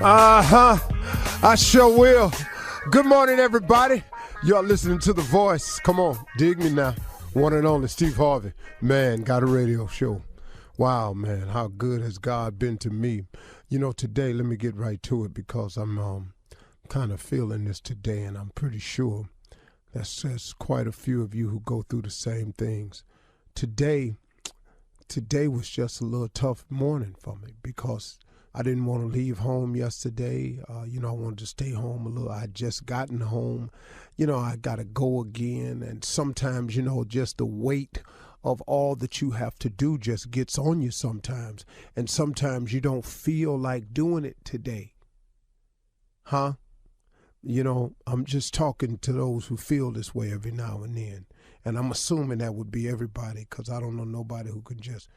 I sure will. Good morning, everybody. Y'all listening to The Voice. Come on, dig me now. One and only Steve Harvey. Man, got a radio show. Wow, man, how good has God been to me? You know, today, let me get right to it because I'm kind of feeling this today, and I'm pretty sure that's quite a few of you who go through the same things. Today was just a little tough morning for me because I didn't want to leave home yesterday. I wanted to stay home a little. I had just gotten home. I got to go again. And sometimes, just the weight of all that you have to do just gets on you sometimes. And sometimes you don't feel like doing it today. I'm just talking to those who feel this way every now and then. And I'm assuming that would be everybody because I don't know nobody who can just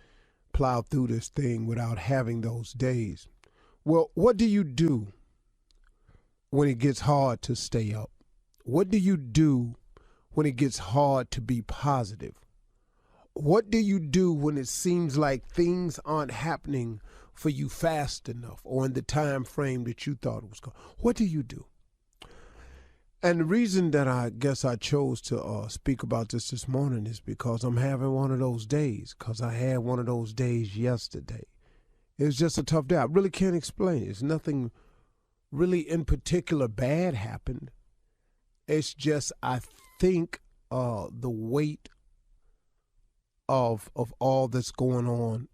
plow through this thing without having those days. Well, what do you do when it gets hard to stay up? What do you do when it gets hard to be positive? What do you do when it seems like things aren't happening for you fast enough or in the time frame that you thought it was going? What do you do? And the reason that I guess I chose to speak about this morning is because I'm having one of those days, because I had one of those days yesterday. It was just a tough day. I really can't explain it. It's nothing really in particular bad happened. It's just I think the weight of all that's going on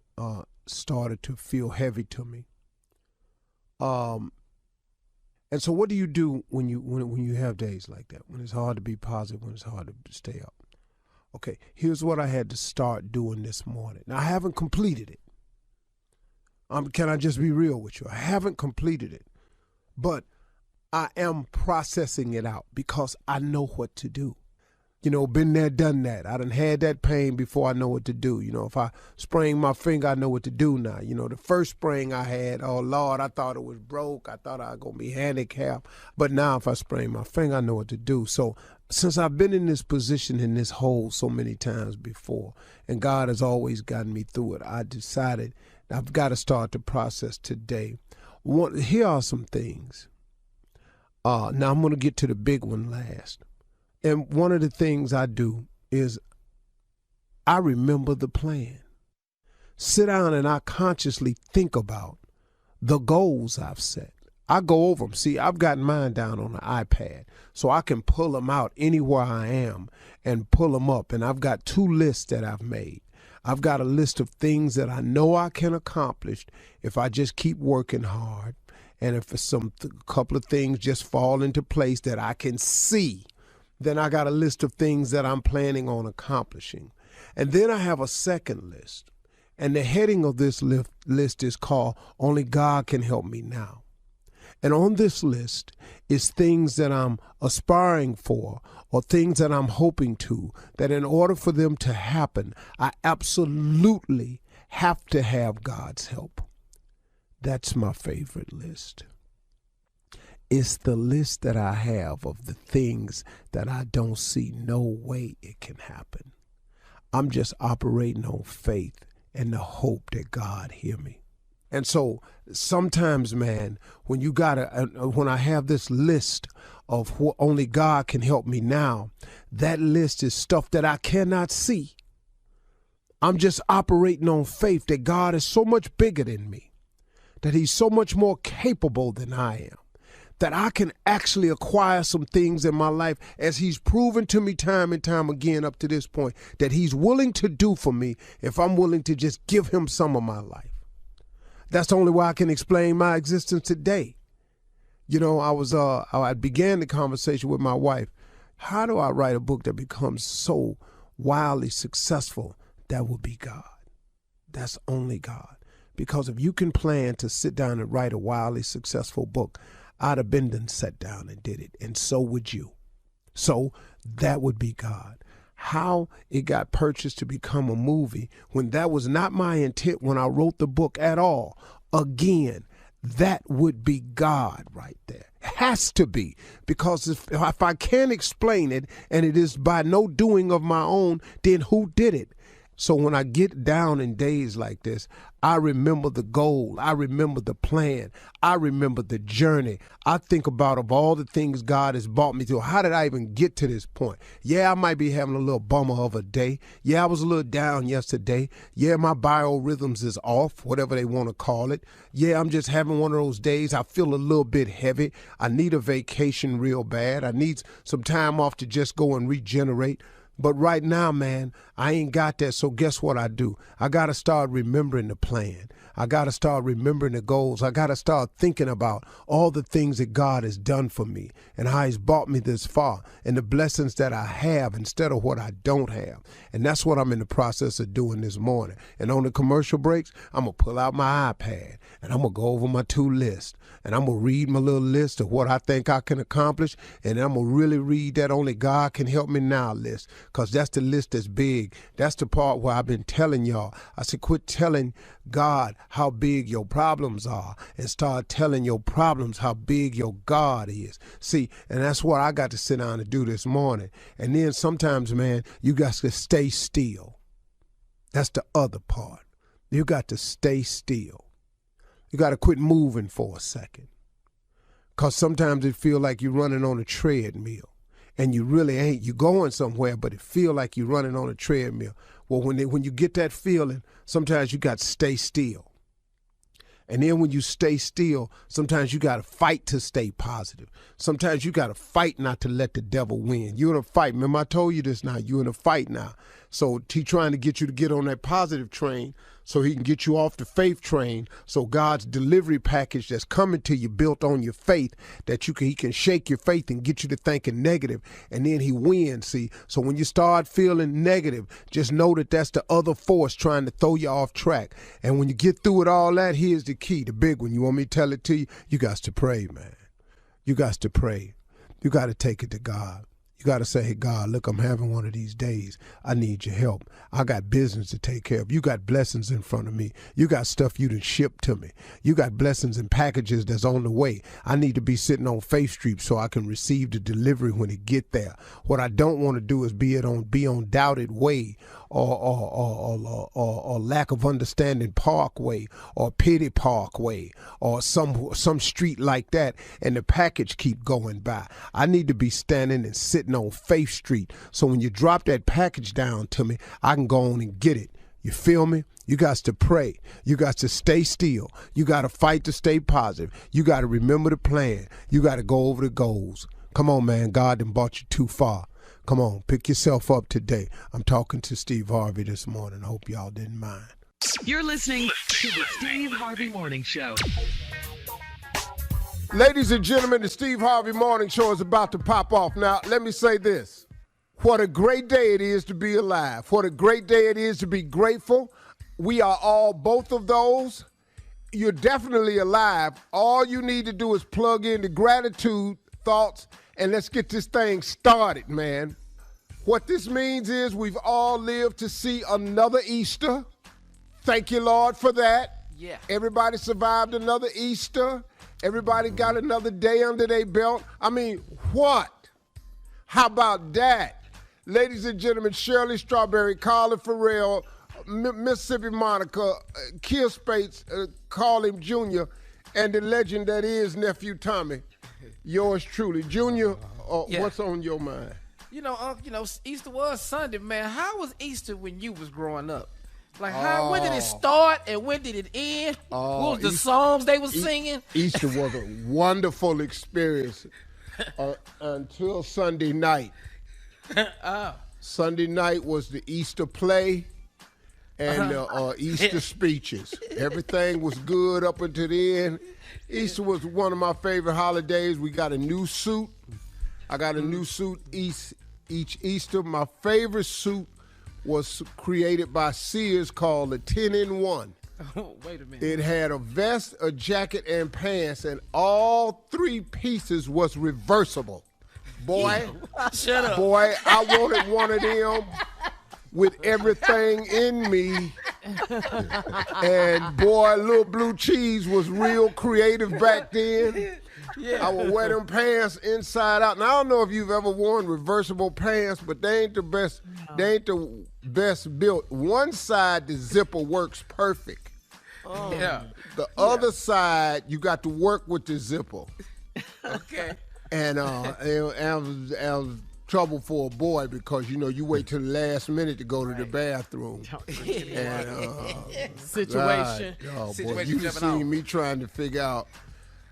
started to feel heavy to me. And so what do you do when you have days like that, when it's hard to be positive, when it's hard to stay up? Okay, here's what I had to start doing this morning. Now, I haven't completed it. Can I just be real with you? I haven't completed it, but I am processing it out because I know what to do. Been there, done that. I done had that pain before I know what to do. If I sprain my finger, I know what to do now. The first sprain I had, oh, Lord, I thought it was broke. I thought I was going to be handicapped. But now if I sprain my finger, I know what to do. So since I've been in this position, in this hole so many times before, and God has always gotten me through it, I decided I've got to start the process today. Here are some things. Now I'm going to get to the big one last. And one of the things I do is I remember the plan. Sit down and I consciously think about the goals I've set. I go over them. See, I've got mine down on the iPad, so I can pull them out anywhere I am and pull them up. And I've got 2 lists that I've made. I've got a list of things that I know I can accomplish if I just keep working hard. And if a couple of things just fall into place that I can see, then I got a list of things that I'm planning on accomplishing. And then I have a second list. And the heading of this list is called Only God Can Help Me Now. And on this list is things that I'm aspiring for or things that I'm hoping to, that in order for them to happen, I absolutely have to have God's help. That's my favorite list. It's the list that I have of the things that I don't see no way it can happen. I'm just operating on faith and the hope that God hear me. And so sometimes, man, when I have this list of what only God can help me now, that list is stuff that I cannot see. I'm just operating on faith that God is so much bigger than me, that he's so much more capable than I am, that I can actually acquire some things in my life, as he's proven to me time and time again up to this point, that he's willing to do for me if I'm willing to just give him some of my life. That's the only way I can explain my existence today. I began the conversation with my wife. How do I write a book that becomes so wildly successful? That would be God. That's only God. Because if you can plan to sit down and write a wildly successful book, I'd have been done sat down and did it, and so would you. So that would be God. How it got purchased to become a movie when that was not my intent when I wrote the book at all. Again, that would be God right there. Has to be, because if I can't explain it and it is by no doing of my own, then who did it? So when I get down in days like this, I remember the goal. I remember the plan. I remember the journey. I think about of all the things God has brought me through. How did I even get to this point? Yeah, I might be having a little bummer of a day. Yeah, I was a little down yesterday. Yeah, my biorhythms is off, whatever they want to call it. Yeah, I'm just having one of those days. I feel a little bit heavy. I need a vacation real bad. I need some time off to just go and regenerate. But right now, man, I ain't got that. So guess what I do? I got to start remembering the plan. I got to start remembering the goals. I got to start thinking about all the things that God has done for me and how he's brought me this far and the blessings that I have instead of what I don't have. And that's what I'm in the process of doing this morning. And on the commercial breaks, I'm going to pull out my iPad and I'm going to go over my to list. And I'm going to read my little list of what I think I can accomplish. And I'm going to really read that only God can help me now list, because that's the list that's big. That's the part where I've been telling y'all. I said, quit telling God how big your problems are and start telling your problems how big your God is. See, and that's what I got to sit down and do this morning. And then sometimes, man, you got to stay still. That's the other part. You got to stay still. You got to quit moving for a second, because sometimes it feel like you're running on a treadmill and you really ain't. You're going somewhere, but it feel like you're running on a treadmill. Well, when you get that feeling, sometimes you got to stay still. And then when you stay still, sometimes you got to fight to stay positive. Sometimes you got to fight not to let the devil win. You're in a fight. Remember, I told you this now. You're in a fight now. So he's trying to get you to get on that positive train so he can get you off the faith train. So God's delivery package that's coming to you built on your faith, that he can shake your faith and get you to thinking negative, and then he wins, see. So when you start feeling negative, just know that that's the other force trying to throw you off track. And when you get through with all that, here's the key, the big one. You want me to tell it to you? You got to pray, man. You got to pray. You got to take it to God. You got to say, hey, God, look, I'm having one of these days. I need your help. I got business to take care of. You got blessings in front of me. You got stuff you done shipped to me. You got blessings and packages that's on the way. I need to be sitting on Faith Street so I can receive the delivery when it get there. What I don't want to do is be on Doubted Way or lack of understanding Parkway or Pity Parkway or some street like that, and the package keep going by. I need to be standing and sitting on Faith Street, so when you drop that package down to me, I can go on and get it. You feel me? You got to pray. You got to stay still. You got to fight to stay positive. You got to remember the plan. You got to go over the goals. Come on, man. God done brought you too far. Come on, pick yourself up today. I'm talking to Steve Harvey this morning. I hope y'all didn't mind. You're listening to the Steve Harvey Morning Show. Ladies and gentlemen, the Steve Harvey Morning Show is about to pop off. Now, let me say this. What a great day it is to be alive. What a great day it is to be grateful. We are all both of those. You're definitely alive. All you need to do is plug in the gratitude thoughts, and let's get this thing started, man. What this means is we've all lived to see another Easter. Thank you, Lord, for that. Yeah. Everybody survived another Easter. Everybody got another day under their belt. I mean, what? How about that? Ladies and gentlemen, Shirley Strawberry, Colin Farrell, Mississippi Monica, Kill Spates, call him Junior, and the legend that is Nephew Tommy. Yours truly. Junior, Yeah. What's on your mind? Easter was Sunday, man. How was Easter when you was growing up? Like, when did it start and when did it end? What was the songs they was singing? Easter was a wonderful experience until Sunday night. Sunday night was the Easter play and Easter speeches. Everything was good up until the end. Easter was one of my favorite holidays. We got a new suit. I got a new suit each Easter. My favorite suit was created by Sears called a 10-in-1. Oh, wait a minute. It had a vest, a jacket, and pants, and all three pieces was reversible. Boy, Shut up. boy, I wanted one of them with everything in me And boy, Little Blue Cheese was real creative back then. Yeah. I would wear them pants inside out. Now, I don't know if you've ever worn reversible pants, but they ain't the best. No. They ain't the best built. One side, the zipper works perfect. Oh. Yeah. The other side, you got to work with the zipper. Okay. And I was trouble for a boy because, you wait till the last minute to go to the bathroom. And, Situation. God, boy, you seen me trying to figure out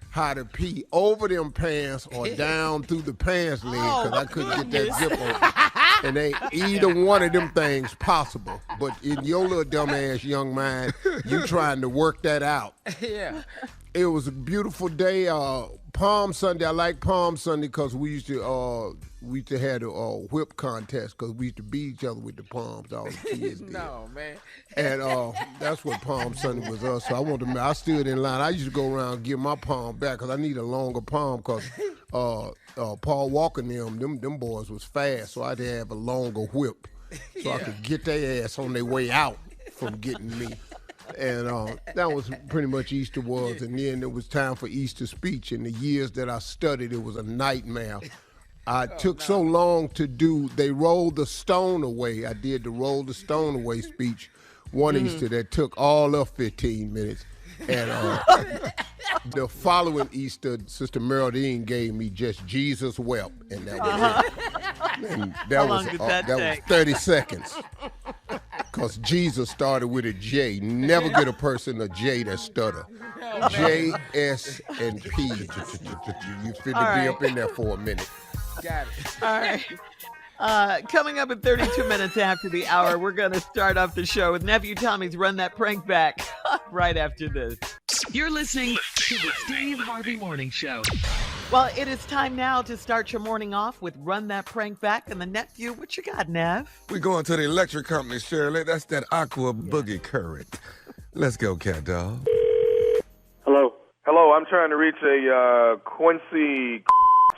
how to pee over them pants or down through the pants leg because I couldn't get that zipper. And ain't either one of them things possible. But in your little dumbass young mind, you trying to work that out. Yeah. It was a beautiful day. Palm Sunday. I like Palm Sunday because we used to have a whip contest because we used to beat each other with the palms. All the kids did. No, man. And that's what Palm Sunday was us. So I stood in line. I used to go around and give my palm back because I need a longer palm because Paul Walker and them boys was fast, so I had to have a longer whip so I could get their ass on their way out from getting me. And that was pretty much Easter was. And then it was time for Easter speech. And the years that I studied, it was a nightmare. I took so long to do, they rolled the stone away. I did the roll the stone away speech one Easter that took all of 15 minutes. And the following Easter, Sister Meraldine gave me just Jesus Wept. And that was it. And that was 30 seconds. Because Jesus started with a J. Never get a person a J that stutter. J, S, and P. You finna be up in there for a minute. Got it. All right. Coming up at 32 minutes after the hour, we're going to start off the show with Nephew Tommy's Run That Prank Back right after this. You're listening to the Steve Harvey Morning Show. Well, it is time now to start your morning off with Run That Prank Back. And the nephew, what you got, Nev? We're going to the electric company, Shirley. That's that aqua boogie current. Let's go, cat dog. Hello. Hello, I'm trying to reach a Quincy,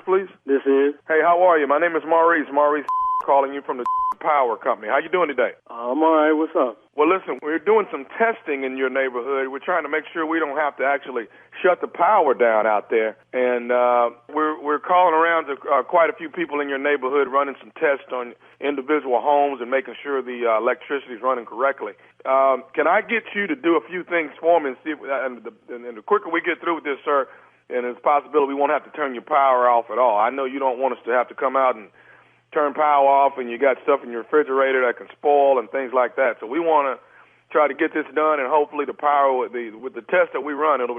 please. This is. Hey, how are you? My name is Maurice. Maurice calling you from the power company. How you doing today? I'm all right. What's up? Well, listen, we're doing some testing in your neighborhood. We're trying to make sure we don't have to actually shut the power down out there. And we're calling around to quite a few people in your neighborhood, running some tests on individual homes and making sure the electricity is running correctly. Can I get you to do a few things for me and see if, and the quicker we get through with this, sir, and it's a possibility we won't have to turn your power off at all. I know you don't want us to have to come out and turn power off, and you got stuff in your refrigerator that can spoil and things like that. So we want to try to get this done, and hopefully the power with the test that we run, it'll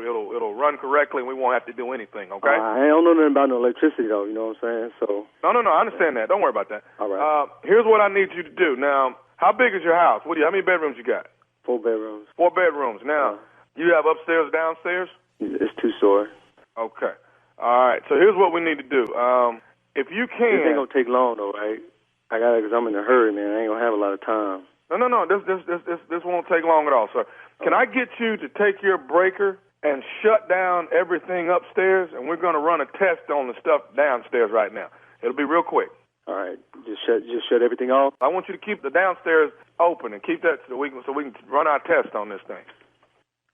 run correctly, and we won't have to do anything. Okay? I don't know nothing about no electricity though. You know what I'm saying? So no, I understand that. Don't worry about that. All right. Here's what I need you to do. Now, how big is your house? How many bedrooms you got? 4 bedrooms. 4 bedrooms. Now, you have upstairs, downstairs? It's 2-story. Okay. All right. So here's what we need to do. If you can, this ain't gonna take long though, right? Because I'm in a hurry, man. I ain't gonna have a lot of time. No. This won't take long at all, sir. Can I get you to take your breaker and shut down everything upstairs, and we're gonna run a test on the stuff downstairs right now. It'll be real quick. All right. Just shut everything off. I want you to keep the downstairs open and keep that so we can run our test on this thing.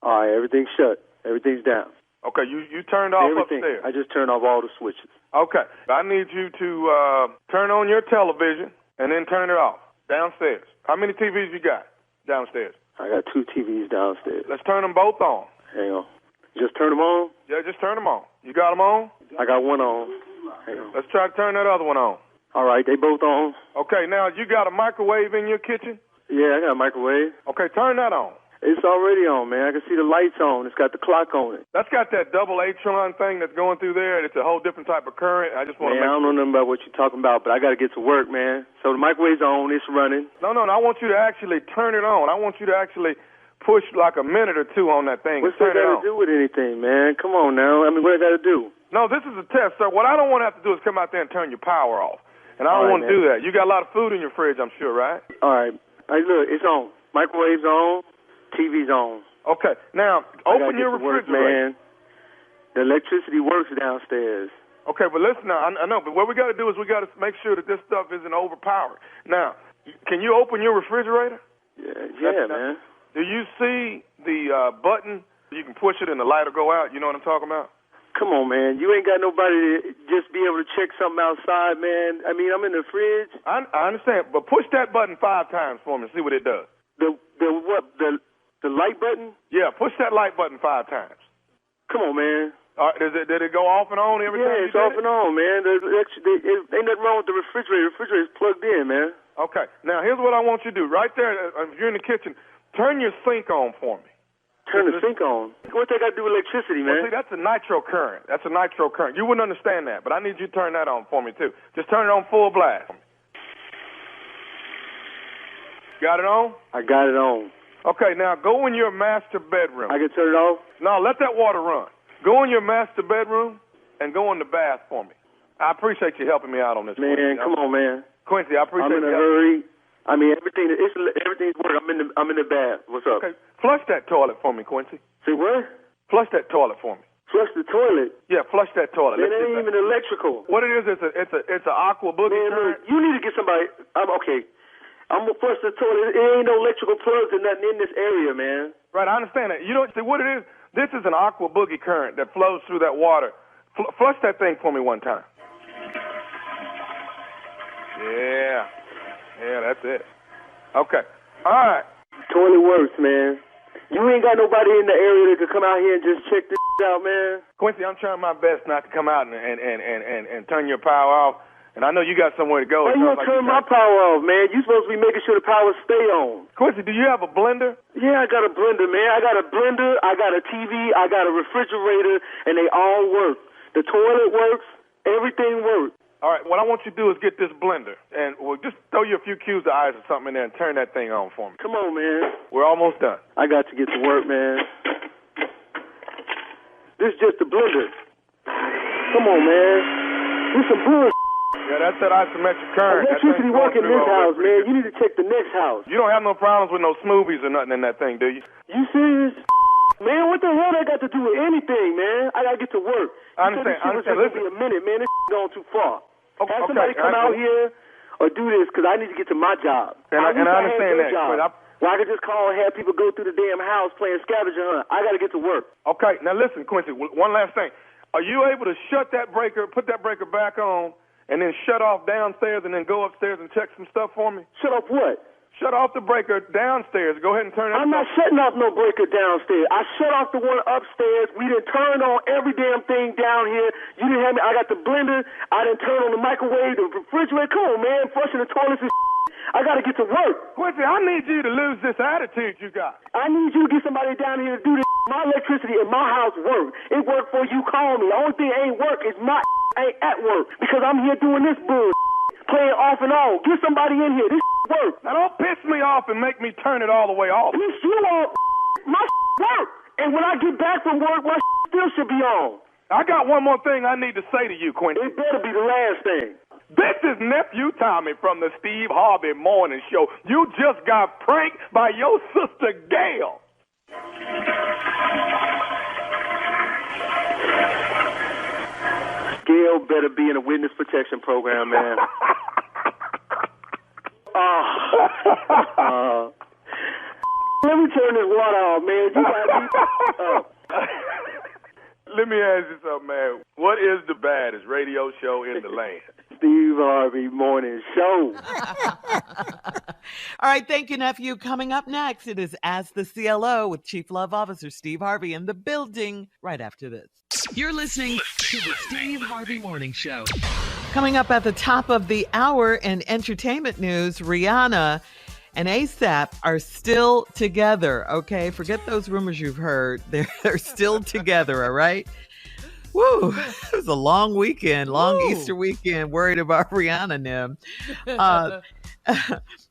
All right. Everything's shut. Everything's down. Okay, you turned off everything. Upstairs. I just turned off all the switches. Okay. I need you to turn on your television and then turn it off downstairs. How many TVs you got downstairs? I got 2 TVs downstairs. Let's turn them both on. Hang on. Just turn them on? Yeah, just turn them on. You got them on? I got one on. Hang on. Let's try to turn that other one on. All right, they both on. Okay, now you got a microwave in your kitchen? Yeah, I got a microwave. Okay, turn that on. It's already on, man. I can see the lights on. It's got the clock on it. That's got that double H-tron thing that's going through there, and it's a whole different type of current. I just want to I don't know nothing about what you're talking about, but I got to get to work, man. So the microwave's on. It's running. No. I want you to actually turn it on. I want you to actually push like a minute or two on that thing. What's that got to do with anything, man? Come on now. I mean, what I got to do? No, this is a test, sir. What I don't want to have to do is come out there and turn your power off. And I don't want to do that. You got a lot of food in your fridge, I'm sure, right? All right. Hey, look, it's on. Microwave's on. TV's on. Okay. Now, open your refrigerator. Man. The electricity works downstairs. Okay, but listen now. I know, but what we got to do is we got to make sure that this stuff isn't overpowered. Now, can you open your refrigerator? Yeah, man. Do you see the button? You can push it and the light will go out. You know what I'm talking about? Come on, man. You ain't got nobody to just be able to check something outside, man. I mean, I'm in the fridge. I understand, but push that button 5 times for me and see what it does. The what? The light button? Yeah, push that light button 5 times. Come on, man. Did it go off and on every time? Yeah, it's off and on, man. Ain't nothing wrong with the refrigerator. The refrigerator's plugged in, man. Okay. Now, here's what I want you to do. Right there, if you're in the kitchen, turn your sink on for me. Turn the sink on? What that got to do with electricity, man? Well, see, that's a nitro current. That's a nitro current. You wouldn't understand that, but I need you to turn that on for me, too. Just turn it on full blast. Got it on? I got it on. Okay, now go in your master bedroom. I can turn it off? No, let that water run. Go in your master bedroom and go in the bath for me. I appreciate you helping me out on this. Man, Quincy. come on, man. Quincy, I appreciate you. I'm in a hurry. I mean, everything's working. I'm in the bath. What's up? Okay, flush that toilet for me, Quincy. Say what? Flush that toilet for me. Flush the toilet? Yeah, flush that toilet. Man, it ain't even electrical. What it is, it's an aqua boogie. Man, look, you need to get somebody. Okay. I'm gonna flush the toilet. It ain't no electrical plugs or nothing in this area, man. Right, I understand that. You know what it is? This is an aqua boogie current that flows through that water. Flush that thing for me one time. Yeah, that's it. Okay. All right. Toilet works, man. You ain't got nobody in the area that could come out here and just check this out, man. Quincy, I'm trying my best not to come out and turn your power off. And I know you got somewhere to go. Why you gonna turn my power off, man? You supposed to be making sure the power stay on. Quincy, do you have a blender? Yeah, I got a blender, man. I got a blender, I got a TV, I got a refrigerator, and they all work. The toilet works, everything works. All right, what I want you to do is get this blender, and we'll just throw you a few cubes of ice or something in there and turn that thing on for me. Come on, man. We're almost done. I got to get to work, man. This is just a blender. Come on, man. This some bullshit. Yeah, that's that isometric current. Electricity work in this house, man. You need to check the next house. You don't have no problems with no smoothies or nothing in that thing, do you? You serious? Man, what the hell that got to do with anything, man? I gotta get to work. I understand. Listen. Be a minute, man. This going too far. Okay, have somebody come out here or do this because I need to get to my job. And I understand that. Well, I could just call and have people go through the damn house playing scavenger hunt. I got to get to work. Okay, now listen, Quincy, one last thing. Are you able to shut that breaker, put that breaker back on, and then shut off downstairs and then go upstairs and check some stuff for me? Shut off what? Shut off the breaker downstairs. Go ahead and turn it I'm not shutting off no breaker downstairs. I shut off the one upstairs. We done turned on every damn thing down here. You didn't have me. I got the blender. I done turned on the microwave, the refrigerator. Come on, man. Flushing the toilets and I got to get to work. Quincy, I need you to lose this attitude you got. I need you to get somebody down here to do this. My electricity in my house work. It worked for you. Call me. The only thing ain't work is my ain't at work because I'm here doing this bull. Playing off and on. Get somebody in here. This work. Now don't piss me off and make me turn it all the way off. Piss you off. My work. And when I get back from work, my still should be on. I got one more thing I need to say to you, Quincy. It better be the last thing. This is Nephew Tommy from the Steve Harvey Morning Show. You just got pranked by your sister Gail. Gail better be in a witness protection program, man. Let me turn this water off, man. You got me. Let me ask you something, man. What is the baddest radio show in the land? Steve Harvey Morning Show. All right, thank you, nephew. Coming up next, it is Ask the CLO with Chief Love Officer Steve Harvey in the building right after this. You're listening to the Steve Harvey Morning Show. Coming up at the top of the hour in entertainment news, Rihanna and ASAP are still together, okay? Forget those rumors you've heard. They're still together, all right? Woo, it was a long weekend, Easter weekend, worried about Rihanna, Nim.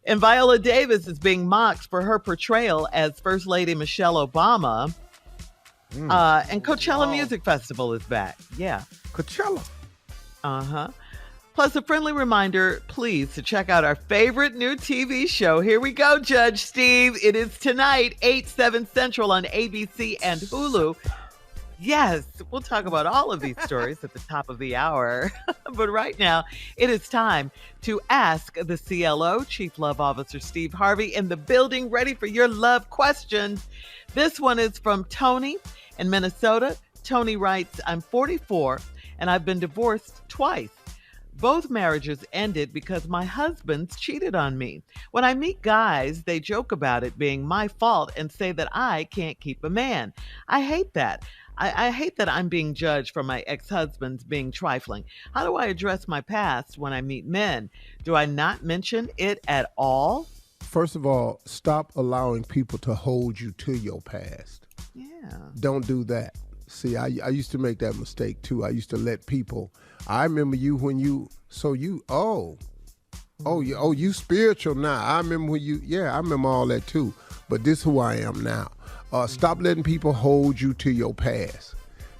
And Viola Davis is being mocked for her portrayal as First Lady Michelle Obama. And Coachella Music Festival is back. Yeah. Coachella. Uh-huh. Plus, a friendly reminder, please, to check out our favorite new TV show. Here we go, Judge Steve. It is tonight, 8/7 Central on ABC and Hulu. Yes, we'll talk about all of these stories at the top of the hour. But right now, it is time to ask the CLO, Chief Love Officer Steve Harvey, in the building, ready for your love questions. This one is from Tony in Minnesota. Tony writes, I'm 44 and I've been divorced twice. Both marriages ended because my husband's cheated on me. When I meet guys, they joke about it being my fault and say that I can't keep a man. I hate that. I hate that I'm being judged for my ex-husband's being trifling. How do I address my past when I meet men? Do I not mention it at all? First of all, stop allowing people to hold you to your past. Yeah. Don't do that. See, I used to make that mistake too. I used to let people. I remember you when you. So you. You spiritual now. I remember when you. Yeah, I remember all that too. But this is who I am now. Stop letting people hold you to your past.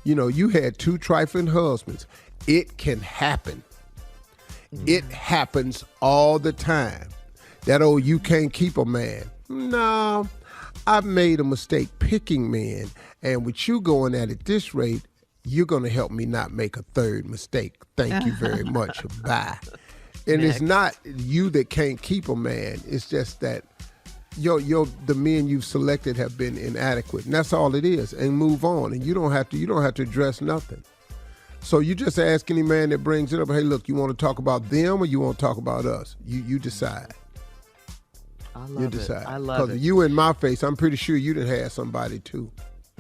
You know, you had 2 trifling husbands. It can happen. It happens all the time. That you can't keep a man. No, I've made a mistake picking men. And with you going at it this rate, you're going to help me not make a third mistake. Thank you very much. Bye. And Next. it's not you that can't keep a man. It's just that the men you've selected have been inadequate. And that's all it is. And move on. And you don't have to address nothing. So you just ask any man that brings it up, hey, look, you want to talk about them or you want to talk about us? You decide. I love it. I love it. Because you in my face, I'm pretty sure you done had somebody too.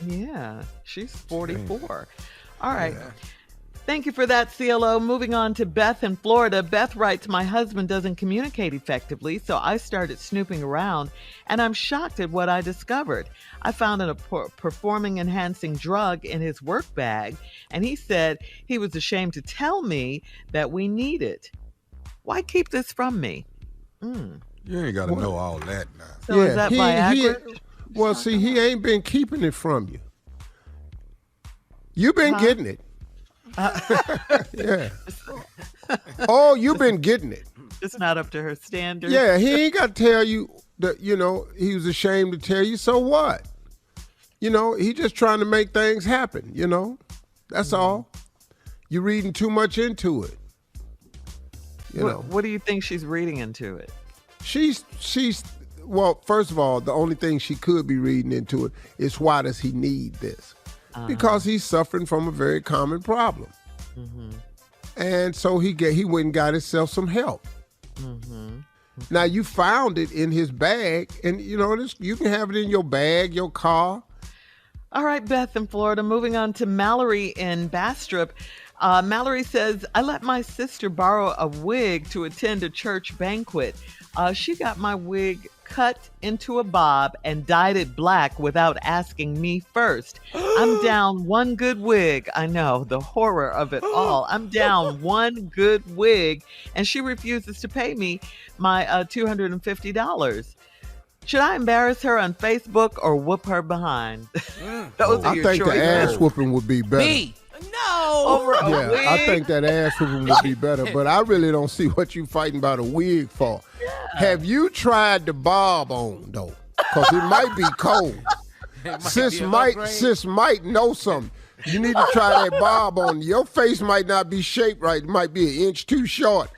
Yeah, she's 44. All right. Yeah. Thank you for that, CLO. Moving on to Beth in Florida. Beth writes, my husband doesn't communicate effectively, so I started snooping around, and I'm shocked at what I discovered. I found a performing-enhancing drug in his work bag, and he said he was ashamed to tell me that we need it. Why keep this from me? You ain't got to know all that now. So is that Viagra? He ain't been keeping it from you. You've been getting it. Yeah. You've been getting it. It's not up to her standards. Yeah, he ain't got to tell you that, he was ashamed to tell you, so what? He just trying to make things happen, That's all. You're reading too much into it. What do you think she's reading into it? Well, first of all, the only thing she could be reading into it is why does he need this? Because he's suffering from a very common problem. Mm-hmm. And so he went and got himself some help. Mm-hmm. Now, you found it in his bag, and you can have it in your bag, your car. All right, Beth in Florida. Moving on to Mallory in Bastrop. Mallory says, I let my sister borrow a wig to attend a church banquet. She got my wig cut into a bob and dyed it black without asking me first. I'm down one good wig. I know, the horror of it all. I'm down one good wig, and she refuses to pay me my $250. Should I embarrass her on Facebook or whoop her behind? Those are I your think choices. the ass whooping would be better. Me. No. Over a wig? I think that ass whooping would be better, but I really don't see what you fighting about a wig for. Yeah. Have you tried the bob on, though? Because it might be cold. Sis might know something. You need to try that bob on. Your face might not be shaped right. It might be an inch too short.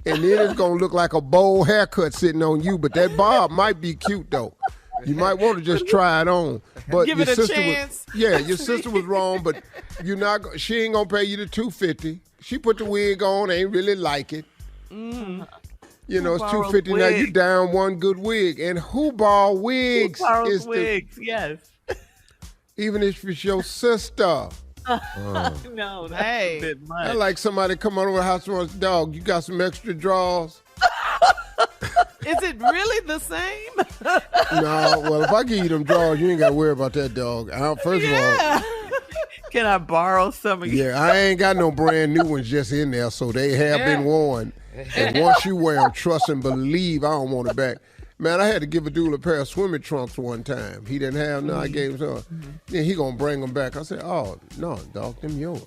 And then it's going to look like a bowl haircut sitting on you. But that bob might be cute, though. You might want to just try it on. But Give your it a sister chance. your sister was wrong, but she ain't going to pay you the $250. She put the wig on, ain't really like it. It's $250 now. You down one good wig. And who borrow wigs? Who borrows wigs? Yes. Even if it's your sister. No, that's a bit much. I like somebody come over the house and wants, dog, you got some extra drawers? Is it really the same? No, well, if I give you them drawers, you ain't got to worry about that, dog. First of all, can I borrow some of you? yeah, I ain't got no brand new ones just in there, so they have been worn. And once you wear them, trust and believe, I don't want it back. Man, I had to give a dude a pair of swimming trunks one time. He didn't have none. I gave him some. Then he gonna bring them back. I said, oh, no, dog, them yours.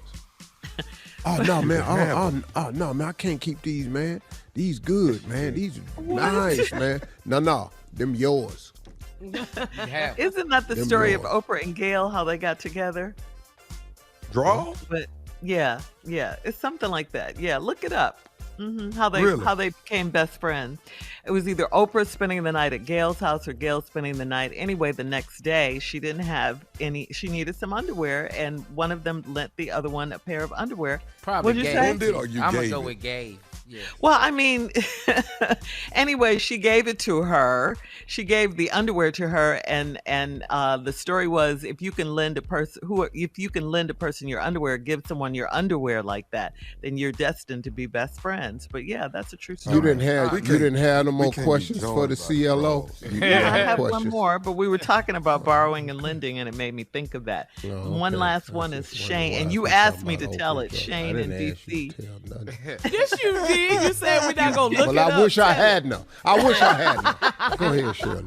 Oh, no, man. No, man, I can't keep these, man. These good, man. These nice, man. No, them yours. Isn't that the story of Oprah and Gail, how they got together? Draw? But yeah, it's something like that. Yeah, look it up. How Really? they became best friends. It was either Oprah spending the night at Gail's house or Gail spending the night. Anyway, the next day she didn't have any. She needed some underwear, and one of them lent the other one a pair of underwear. Probably What'd you Gabe. say? Lend it or you I'm gonna gave go it? with Gabe. Yeah. Well, I mean, anyway, she gave it to her. She gave the underwear to her, and the story was, if you can lend a person your underwear, give someone your underwear like that, then you're destined to be best friends. But yeah, that's a true story. You didn't have no more can't be questions for the joined by CLO. bros. You Yeah, I have one questions. more, but we were talking about borrowing and lending, and it made me think of that. Oh, One okay. last I one was is just Shane, wondering and why you I was asked talking me to about tell Oprah it. Joe. Shane I in didn't ask you D.C. to tell nothing. Yes, you did. You said we're not gonna look Well, it I up. wish I had no. I wish I had no. Go ahead, Shirley.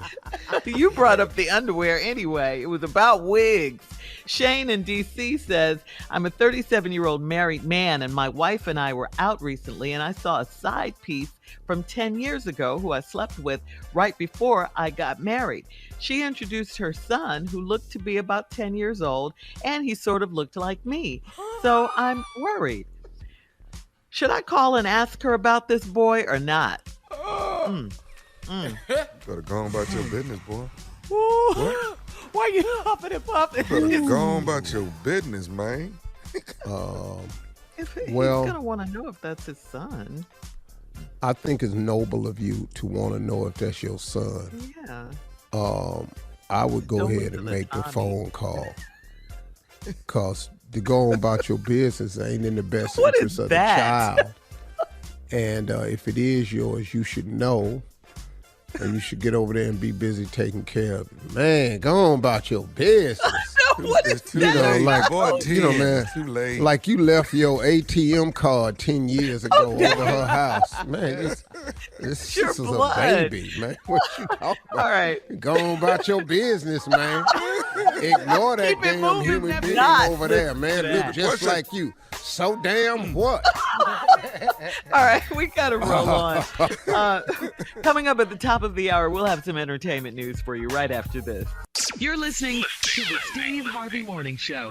You brought up the underwear anyway. It was about wigs. Shane in DC says, I'm a 37-year-old married man, and my wife and I were out recently, and I saw a side piece from 10 years ago who I slept with right before I got married. She introduced her son, who looked to be about 10 years old, and he sort of looked like me. So I'm worried. Should I call and ask her about this boy or not? Better go on about your business, boy. Why you huffing and puffing? Better go on about your business, man. He's Well- going to want to know if that's his son. I think it's noble of you to want to know if that's your son. Yeah. I would go Don't wait ahead and till make the Tommy. phone call. Because to go on about your business ain't in the best What interest is of that? the child. And if it is yours, you should know. And you should get over there and be busy taking care of it. Man, go on about your business. What is It's too that? late, Like, boy. you know, man, Too late. Like you left your ATM card 10 years ago over her house. Man, this Your is a blood. baby, man. What you talking about? All right. Go on about your business, man. Ignore that Keep it damn moving, human never being not over there, man. listen to Look that. just What's like you. So damn what? All right, we got to roll on. Coming up at the top of the hour, we'll have some entertainment news for you right after this. You're listening to the Steve Harvey Morning Show.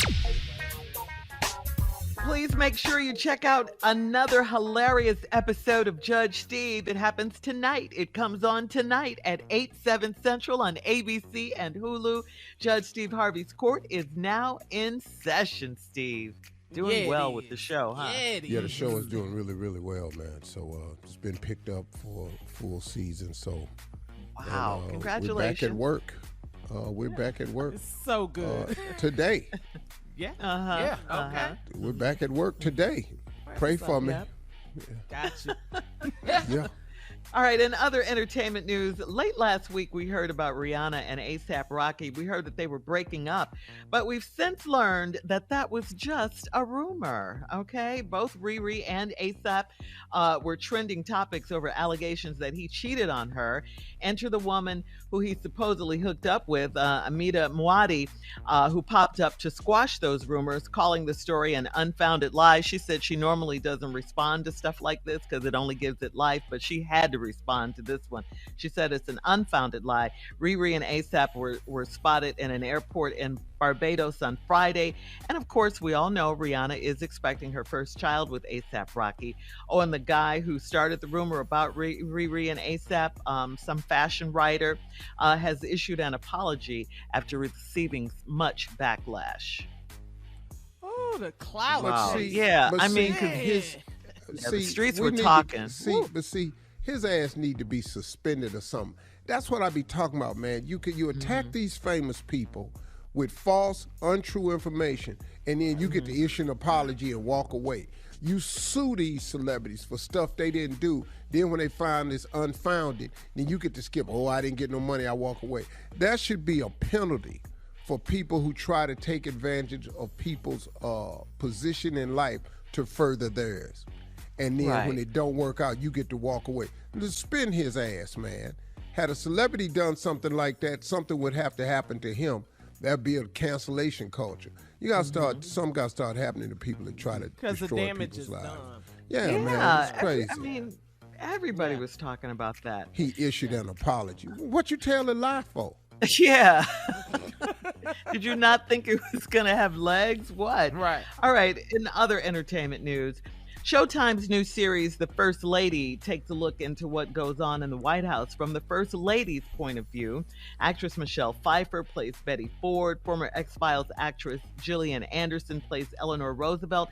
Please make sure you check out another hilarious episode of Judge Steve. It happens tonight. It comes on tonight at 8/7 Central on ABC and Hulu. Judge Steve Harvey's court is now in session, Steve. Doing Yeah, it well with the is. show, huh? Yeah, the show is doing really, really well, man. So it's been picked up for a full season. So Wow, and, congratulations. We're back at work. We're back at work So good. today. Yeah. Uh-huh. Yeah. uh-huh. Okay. We're back at work today. Pray for me. Yep. Gotcha. Yeah. All right, in other entertainment news, late last week we heard about Rihanna and A$AP Rocky. We heard that they were breaking up, but we've since learned that that was just a rumor, okay? Both Riri and A$AP were trending topics over allegations that he cheated on her. Enter the woman who he supposedly hooked up with, Amita Muaddi, who popped up to squash those rumors, calling the story an unfounded lie. She said she normally doesn't respond to stuff like this because it only gives it life, but she had to respond to this one. She said it's an unfounded lie. Riri and A$AP were spotted in an airport in Barbados on Friday. And of course, we all know Rihanna is expecting her first child with A$AP Rocky. Oh, and the guy who started the rumor about Riri and A$AP, some fashion writer, has issued an apology after receiving much backlash. Oh, the clout. Wow. see- Yeah, but I mean, see- 'cause his the streets we were need to- talking. But see, his ass need to be suspended or something. That's what I be talking about, man. You attack these famous people with false, untrue information, and then you get to issue an apology and walk away. You sue these celebrities for stuff they didn't do. Then when they find this unfounded, then you get to skip. Oh, I didn't get no money. I walk away. That should be a penalty for people who try to take advantage of people's position in life to further theirs. And then Right. when it don't work out, you get to walk away. Just spin his ass, man. Had a celebrity done something like that, something would have to happen to him. That'd be a cancellation culture. You gotta start. Some gotta start happening to people that try to Because the destroy damage people's is lives. done. Yeah, man, it's crazy. I mean, everybody was talking about that. He issued an apology. What you telling lie for? Yeah. Did you not think it was going to have legs? What? Right. All right. In other entertainment news, Showtime's new series, The First Lady, takes a look into what goes on in the White House from the First Lady's point of view. Actress Michelle Pfeiffer plays Betty Ford. Former X-Files actress Gillian Anderson plays Eleanor Roosevelt.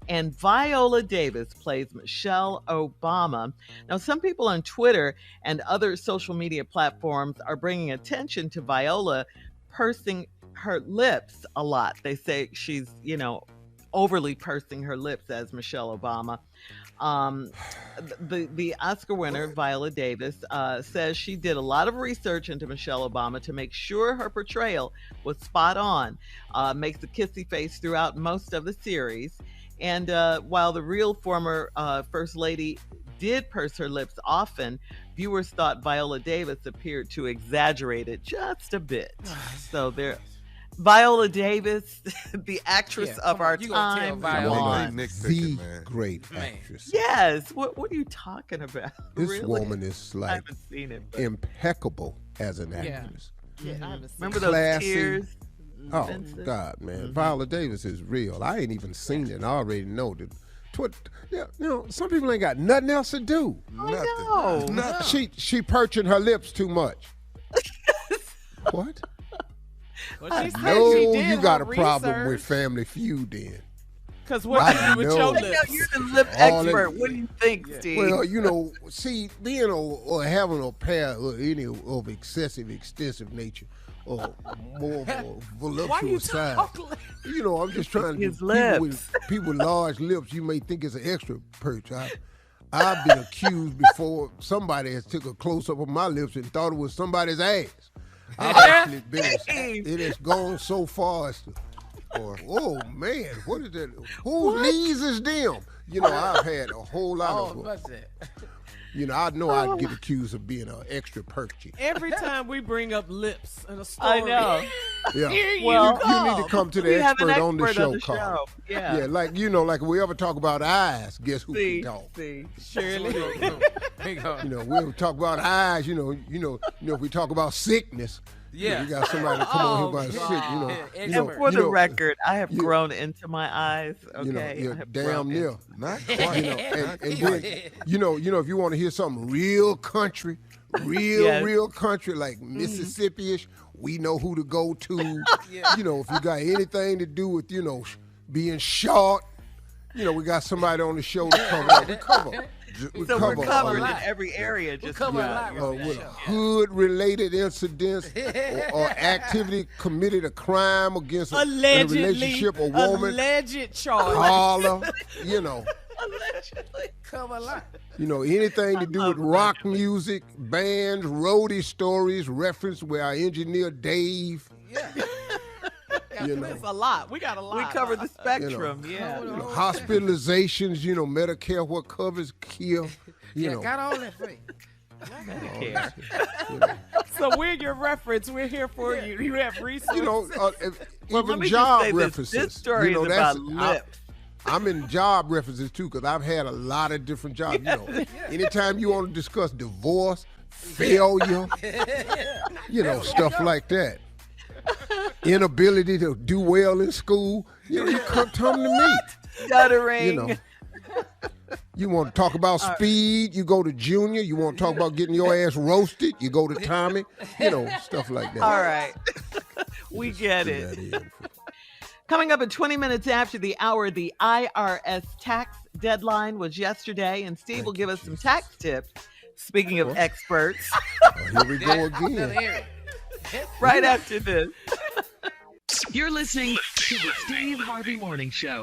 And Viola Davis plays Michelle Obama. Now, some people on Twitter and other social media platforms are bringing attention to Viola pursing her lips a lot. They say she's, overly pursing her lips as Michelle Obama. The Oscar winner, Viola Davis, says she did a lot of research into Michelle Obama to make sure her portrayal was spot on. Makes a kissy face throughout most of the series. And while the real former First Lady did purse her lips often, viewers thought Viola Davis appeared to exaggerate it just a bit. So there. Viola Davis, the actress of our time. The great actress. Yes. What are you talking about? This really? woman is like I haven't seen it, but... impeccable as an actress. Yeah, I haven't seen Remember it. those tears? Oh, Vincent? God, man. Viola Davis is real. I ain't even seen it, and I already know that. Some people ain't got nothing else to do. Nothing. She perching her lips too much. What? Well, she said No, she did you got a her problem with research. Family Feud then. Because what you do with your know. lips? You're the lip All expert. that- What do you think, Steve? Well, see, being or having a pair of any of excessive, extensive nature, or more voluptuous side. I'm just trying to. His People with large lips, you may think it's an extra perch. I've been accused before. Somebody has took a close up of my lips and thought it was somebody's ass. I've actually been. It has gone so far as to. Oh man, what is that? Whose knees is them? I've had a whole lot of. What's that? I know I'd get accused of being an extra perchy. Every time we bring up lips in a story, I know. Yeah. Here you Well, go. You need to come to We the have an expert on the show, expert on the Carl. show. Yeah. Yeah, like like if we ever talk about eyes, guess who can talk? Shirley. We'll talk about eyes. If we talk about sickness, Yeah. we got somebody to come on here about sick. And for the record, I have grown into my eyes. Okay, you're I have damn grown near. into- Not quite. And then, if you want to hear something real country, Yes. real country, like Mississippi-ish, we know who to go to. If you got anything to do with, being short, we got somebody on the show to cover. We cover. So we're covered in uh, every area. Just cover a about. lot. with a hood-related incidents or activity committed a crime against a relationship, a woman, Alleged charge. holler, Allegedly. Cover a lot. anything to do with rock music, bands, roadie stories, reference with our engineer Dave. It's a lot. We got a lot. We cover the spectrum. Yeah. Hospitalizations, Medicare, what covers kill, Got all that for you. So we're your reference. We're here for you. You have resources. Well, let even me job just say references. This story is about lips. I'm in job references too because I've had a lot of different jobs. Anytime you want to discuss divorce, failure, stuff like that. Inability to do well in school, you come to me. Stuttering. You want to talk about speed, you go to Junior. You want to talk about getting your ass roasted, you go to Tommy. Stuff like that. All right. We get it. Coming up at 20 minutes after the hour, the IRS tax deadline was yesterday, and Steve will give us some tax tips. Speaking of experts, Here we go again. right after this. You're listening to the Steve Harvey Morning Show.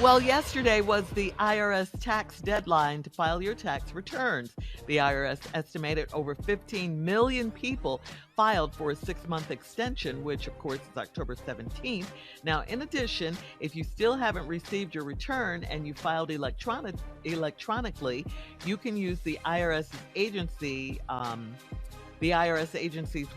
Well, yesterday was the IRS tax deadline to file your tax returns. The IRS estimated over 15 million people filed for a 6-month extension, which of course is October 17th. Now, in addition, if you still haven't received your return and you filed electronically, you can use the IRS agency's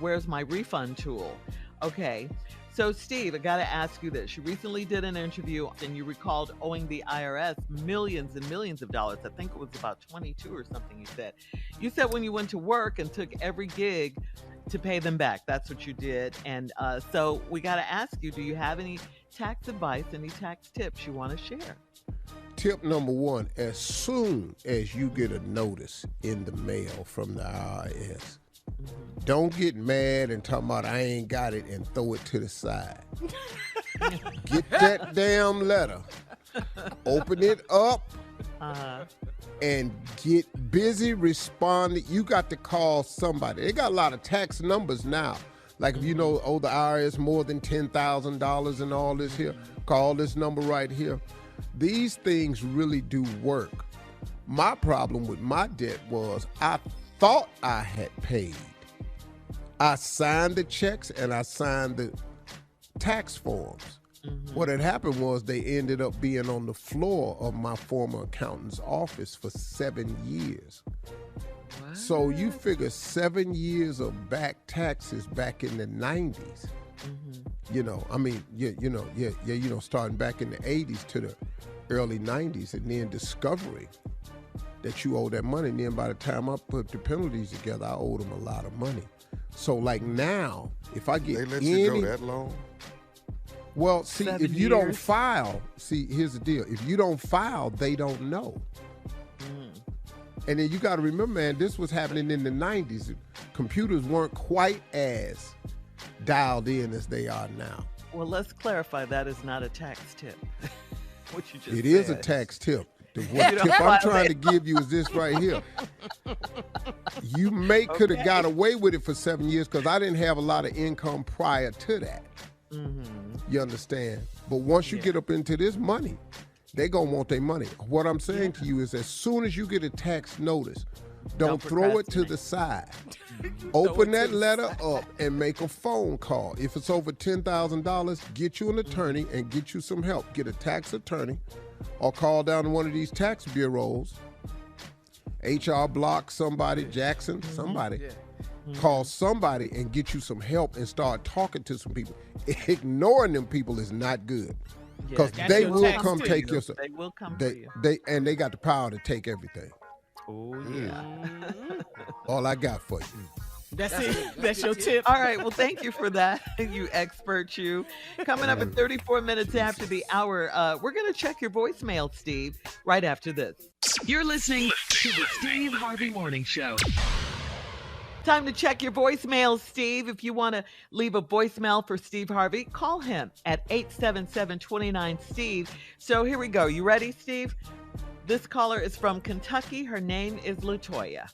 Where's My Refund tool. Okay. So, Steve, I got to ask you this. You recently did an interview and you recalled owing the IRS millions and millions of dollars. I think it was about 22 or something you said. You said when you went to work and took every gig to pay them back. That's what you did. And so we got to ask you, do you have any tax advice, any tax tips you want to share? Tip number one, as soon as you get a notice in the mail from the IRS, don't get mad and talk about I ain't got it and throw it to the side. Get that damn letter, open it up, and get busy responding. You got to call somebody. They got a lot of tax numbers now. Like if you know, the IRS more than $10,000 and all this here, call this number right here. These things really do work. My problem with my debt was I thought I had paid. I signed the checks and I signed the tax forms. What had happened was they ended up being on the floor of my former accountant's office for 7 years. What? So you figure 7 years of back taxes back in the 90s. You know, I mean, starting back in the 80s to the early 90s, and then discovering that you owe that money. And then by the time I put the penalties together, I owed them a lot of money. So like now, if I get they let you go that long? Well, see, 7 if you years. don't file, see, here's the deal. If you don't file, they don't know. And then you got to remember, man, this was happening in the 90s. Computers weren't quite as dialed in as they are now. Well, let's clarify that is not a tax tip. What you just It said. is a tax tip. The tip I'm trying to give you is this right here. You could have got away with it for 7 years because I didn't have a lot of income prior to that. You understand? But once you get up into this money, they're going to want their money. What I'm saying to you is as soon as you get a tax notice, don't throw it to the side. Open that letter up and make a phone call. If it's over $10,000, get you an attorney and get you some help. Get a tax attorney or call down to one of these tax bureaus, HR Block, somebody, Jackson, somebody. Call somebody and get you some help and start talking to some people. Ignoring them people is not good. Because they will come take your stuff. They will come for you. And they got the power to take everything. Oh, yeah. All I got for you. That's it. That's your tip. All right. Well, thank you for that, you expert, you. Coming up at 34 minutes after the hour, we're going to check your voicemail, Steve, right after this. You're listening to the Steve Harvey Morning Show. Time to check your voicemail, Steve. If you want to leave a voicemail for Steve Harvey, call him at 877-29-STEVE. So here we go. You ready, Steve? This caller is from Kentucky. Her name is LaToya.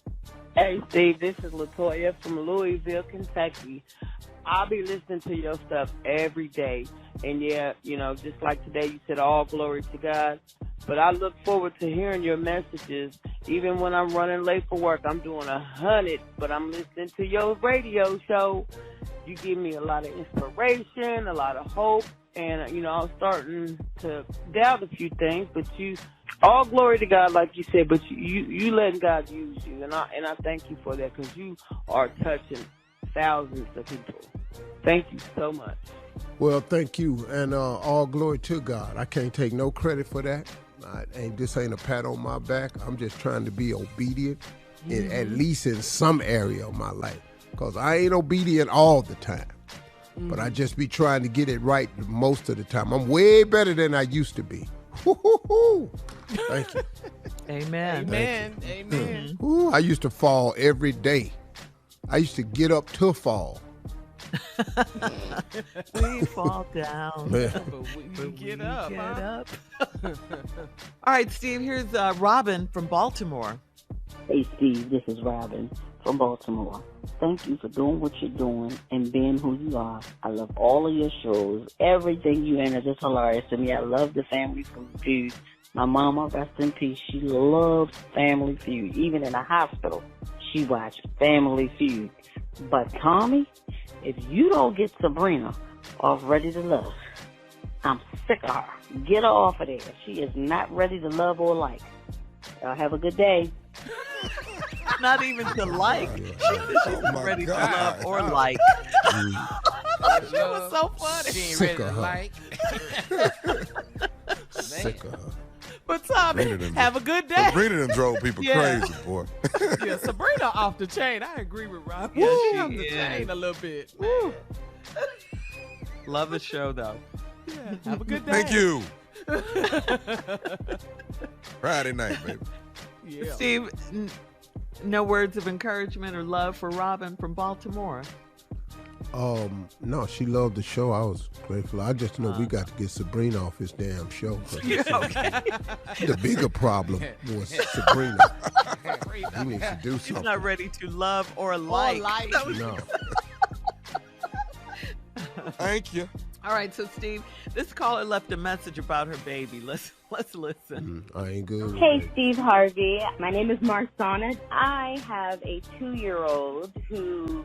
Hey, Steve, this is LaToya from Louisville, Kentucky. I'll be listening to your stuff every day. And yeah, just like today, you said all glory to God. But I look forward to hearing your messages. Even when I'm running late for work, I'm doing 100, but I'm listening to your radio show. You give me a lot of inspiration, a lot of hope. And, I'm starting to doubt a few things, but all glory to God, like you said, but you letting God use you. And I thank you for that because you are touching thousands of people. Thank you so much. Well, thank you, and all glory to God. I can't take no credit for that. This ain't a pat on my back. I'm just trying to be obedient, at least in some area of my life, because I ain't obedient all the time. But I just be trying to get it right most of the time. I'm way better than I used to be. Thank you. Amen. Amen. Amen. Ooh, I used to fall every day. I used to get up to fall. We fall down. Yeah. But we get up. All right, Steve, here's Robin from Baltimore. Hey, Steve, this is Robin from Baltimore. Thank you for doing what you're doing and being who you are. I love all of your shows. Everything you in is just hilarious to me. I love the Family Feud. My mama, rest in peace, she loves Family Feud. Even in the hospital, she watched Family Feud. But Tommy, if you don't get Sabrina off Ready to Love, I'm sick of her. Get her off of there. She is not ready to love or like. Have a good day. Not even to like. She's not ready to love or like. She was so funny. She ain't Sick ready of to her. like. Sick of her. But Tommy, have a good day. Sabrina done drove people crazy, boy. Yeah, Sabrina off the chain. I agree with Rob. Yeah, She she off the is. chain a little bit. Woo. Love the show, though. Yeah, have a good day. Thank you. Friday night, baby. Yeah. Steve, no words of encouragement or love for Robin from Baltimore? No, she loved the show. I was grateful. I just know we got to get Sabrina off his damn show. The bigger problem was Sabrina. He needs to do She's something. not ready to love or like. No. Thank you. All right, so Steve, this caller left a message about her baby. Let's listen. I ain't good. Hey, Steve Harvey. My name is Marsana. I have a 2-year-old who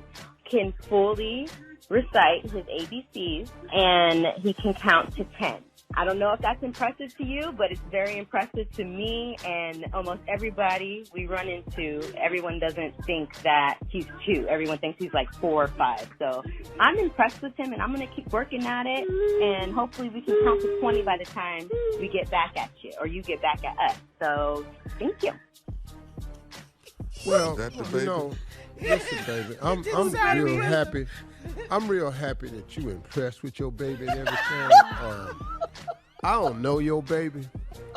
can fully recite his ABCs, and he can count to 10. I don't know if that's impressive to you, but it's very impressive to me and almost everybody we run into. Everyone doesn't think that he's 2. Everyone thinks he's like 4 or 5. So I'm impressed with him, and I'm going to keep working at it, and hopefully we can count to 20 by the time we get back at you, or you get back at us. So thank you. Well, Is that the you baby? know, listen, baby, I'm real happy. I'm real happy that you impressed with your baby and everything. I don't know your baby,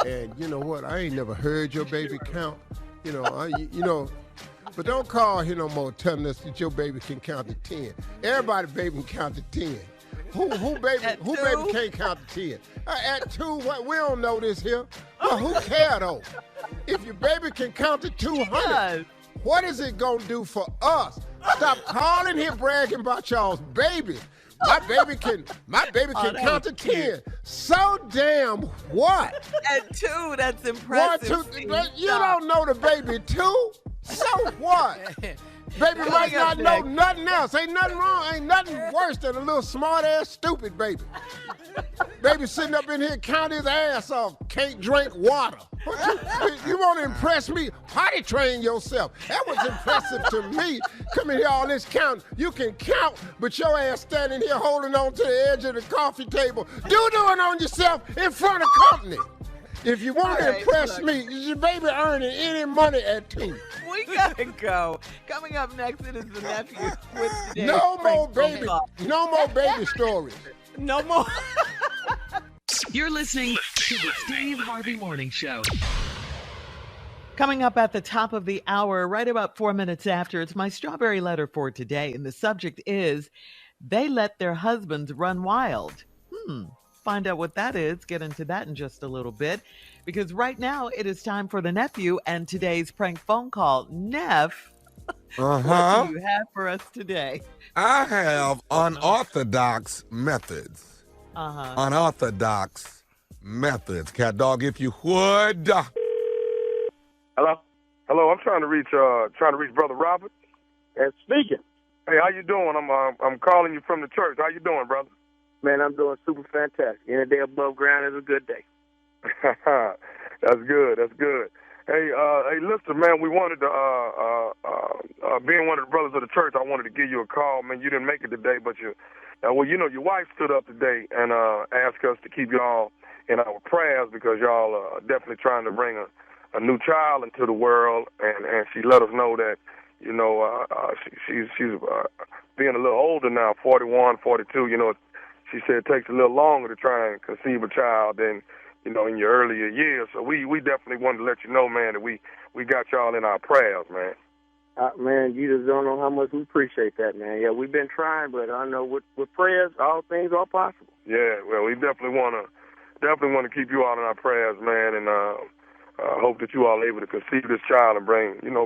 and you know what? I ain't never heard your baby count. You know, but don't call here no more telling us that your baby can count to 10. Everybody baby can count to 10. Who baby can't count to 10? At 2, what? We don't know this here. Well, who care though? If your baby can count to 200, what is it gonna do for us? Stop calling here bragging about y'all's baby. My baby can count to 10. So damn what? At 2, that's impressive. 1, 2, you don't know the baby 2? So what? Baby might not know nothing else. Ain't nothing wrong. Ain't nothing worse than a little smart-ass stupid baby. Baby sitting up in here counting his ass off, can't drink water. You want to impress me? Potty train yourself. That was impressive to me. Come in here, all this counting. You can count, but your ass standing here holding on to the edge of the coffee table, doing on yourself in front of company. If you want to impress me, is your baby earning any money at 2? We gotta go. Coming up next, it is the nephew with today's No more prank phone baby stories. No more. You're listening to the Steve Harvey Morning Show. Coming up at the top of the hour, right about 4 minutes after, it's my strawberry letter for today. And the subject is, they let their husbands run wild. Find out what that is. Get into that in just a little bit. Because right now, it is time for the nephew and today's prank phone call. Neff, what do you have for us today? I have unorthodox methods. Unorthodox methods. Cat dog, if you would. Hello. I'm trying to reach Brother Robert. And speaking. Hey, how you doing? I'm calling you from the church. How you doing, brother? Man, I'm doing super fantastic. Any day above ground is a good day. That's good. Hey, listen, man, we wanted to, being one of the brothers of the church, I wanted to give you a call. Man, you didn't make it today, but your wife stood up today and asked us to keep y'all in our prayers because y'all are definitely trying to bring a new child into the world, and she let us know that, she's being a little older now, 41, 42, she said it takes a little longer to try and conceive a child than, in your earlier years. So we definitely wanted to let you know, man, that we got y'all in our prayers, man. Man, you just don't know how much we appreciate that, man. Yeah, we've been trying, but I know with prayers, all things are possible. Yeah, well, we definitely want to keep you all in our prayers, man, and hope that you all are able to conceive this child and bring a new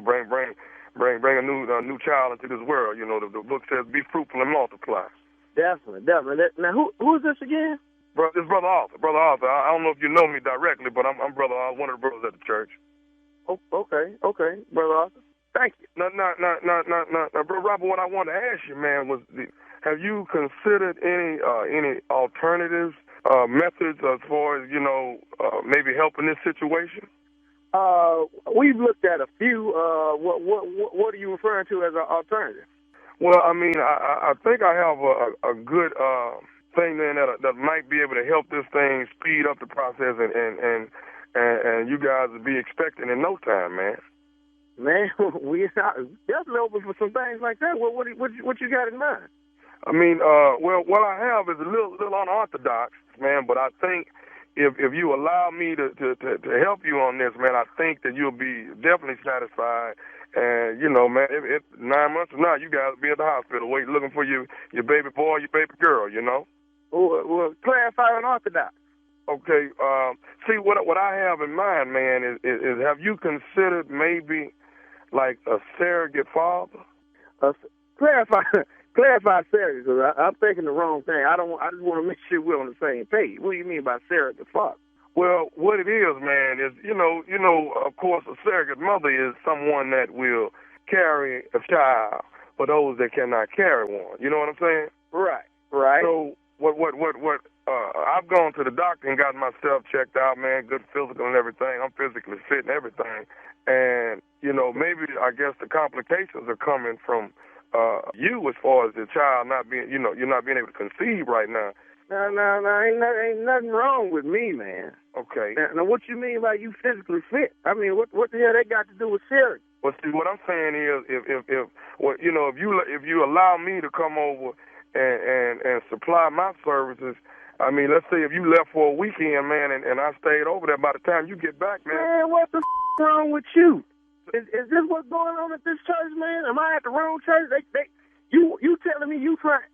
child into this world. The book says, "Be fruitful and multiply." Definitely. Now, who is this again? This is Brother Arthur. Brother Arthur. I don't know if you know me directly, but I'm Brother Arthur, one of the brothers at the church. Oh, okay, Brother Arthur. Thank you. Now, Brother Robert, what I wanted to ask you, man, was have you considered any alternatives, methods as far as, maybe helping this situation? We've looked at a few. What are you referring to as an alternative? Well, I mean, I think I have a good thing then that might be able to help this thing speed up the process, and you guys will be expecting in no time, man. Man, we definitely open for some things like that. What you got in mind? I mean, well, what I have is a little unorthodox, man, but I think if you allow me to help you on this, man, I think that you'll be definitely satisfied. And, you know, man, 9 months from now, you guys will be at the hospital waiting, looking for your baby boy, your baby girl, you know? Well, clarify unorthodox. Okay, see, what I have in mind, man, is have you considered maybe like a surrogate father? Clarify surrogate, because I'm thinking the wrong thing. I just want to make sure we're on the same page. What do you mean by surrogate father? Well, what it is, man, is, you know, of course, a surrogate mother is someone that will carry a child for those that cannot carry one. You know what I'm saying? Right. So I've gone to the doctor and got myself checked out, man, good physical and everything. I'm physically fit and everything. And, you know, maybe I guess the complications are coming from you as far as the child not being, you know, you're not being able to conceive right now. No, ain't nothing wrong with me, man. Okay. Now, what you mean by you physically fit? I mean, what the hell they got to do with surrogate? Well, see, what I'm saying is, if well, you know, if you allow me to come over and supply my services, I mean, let's say if you left for a weekend, man, and I stayed over there, by the time you get back, man. Man, what the wrong with you? Is this what's going on at this church, man? Am I at the wrong church? You telling me you trying?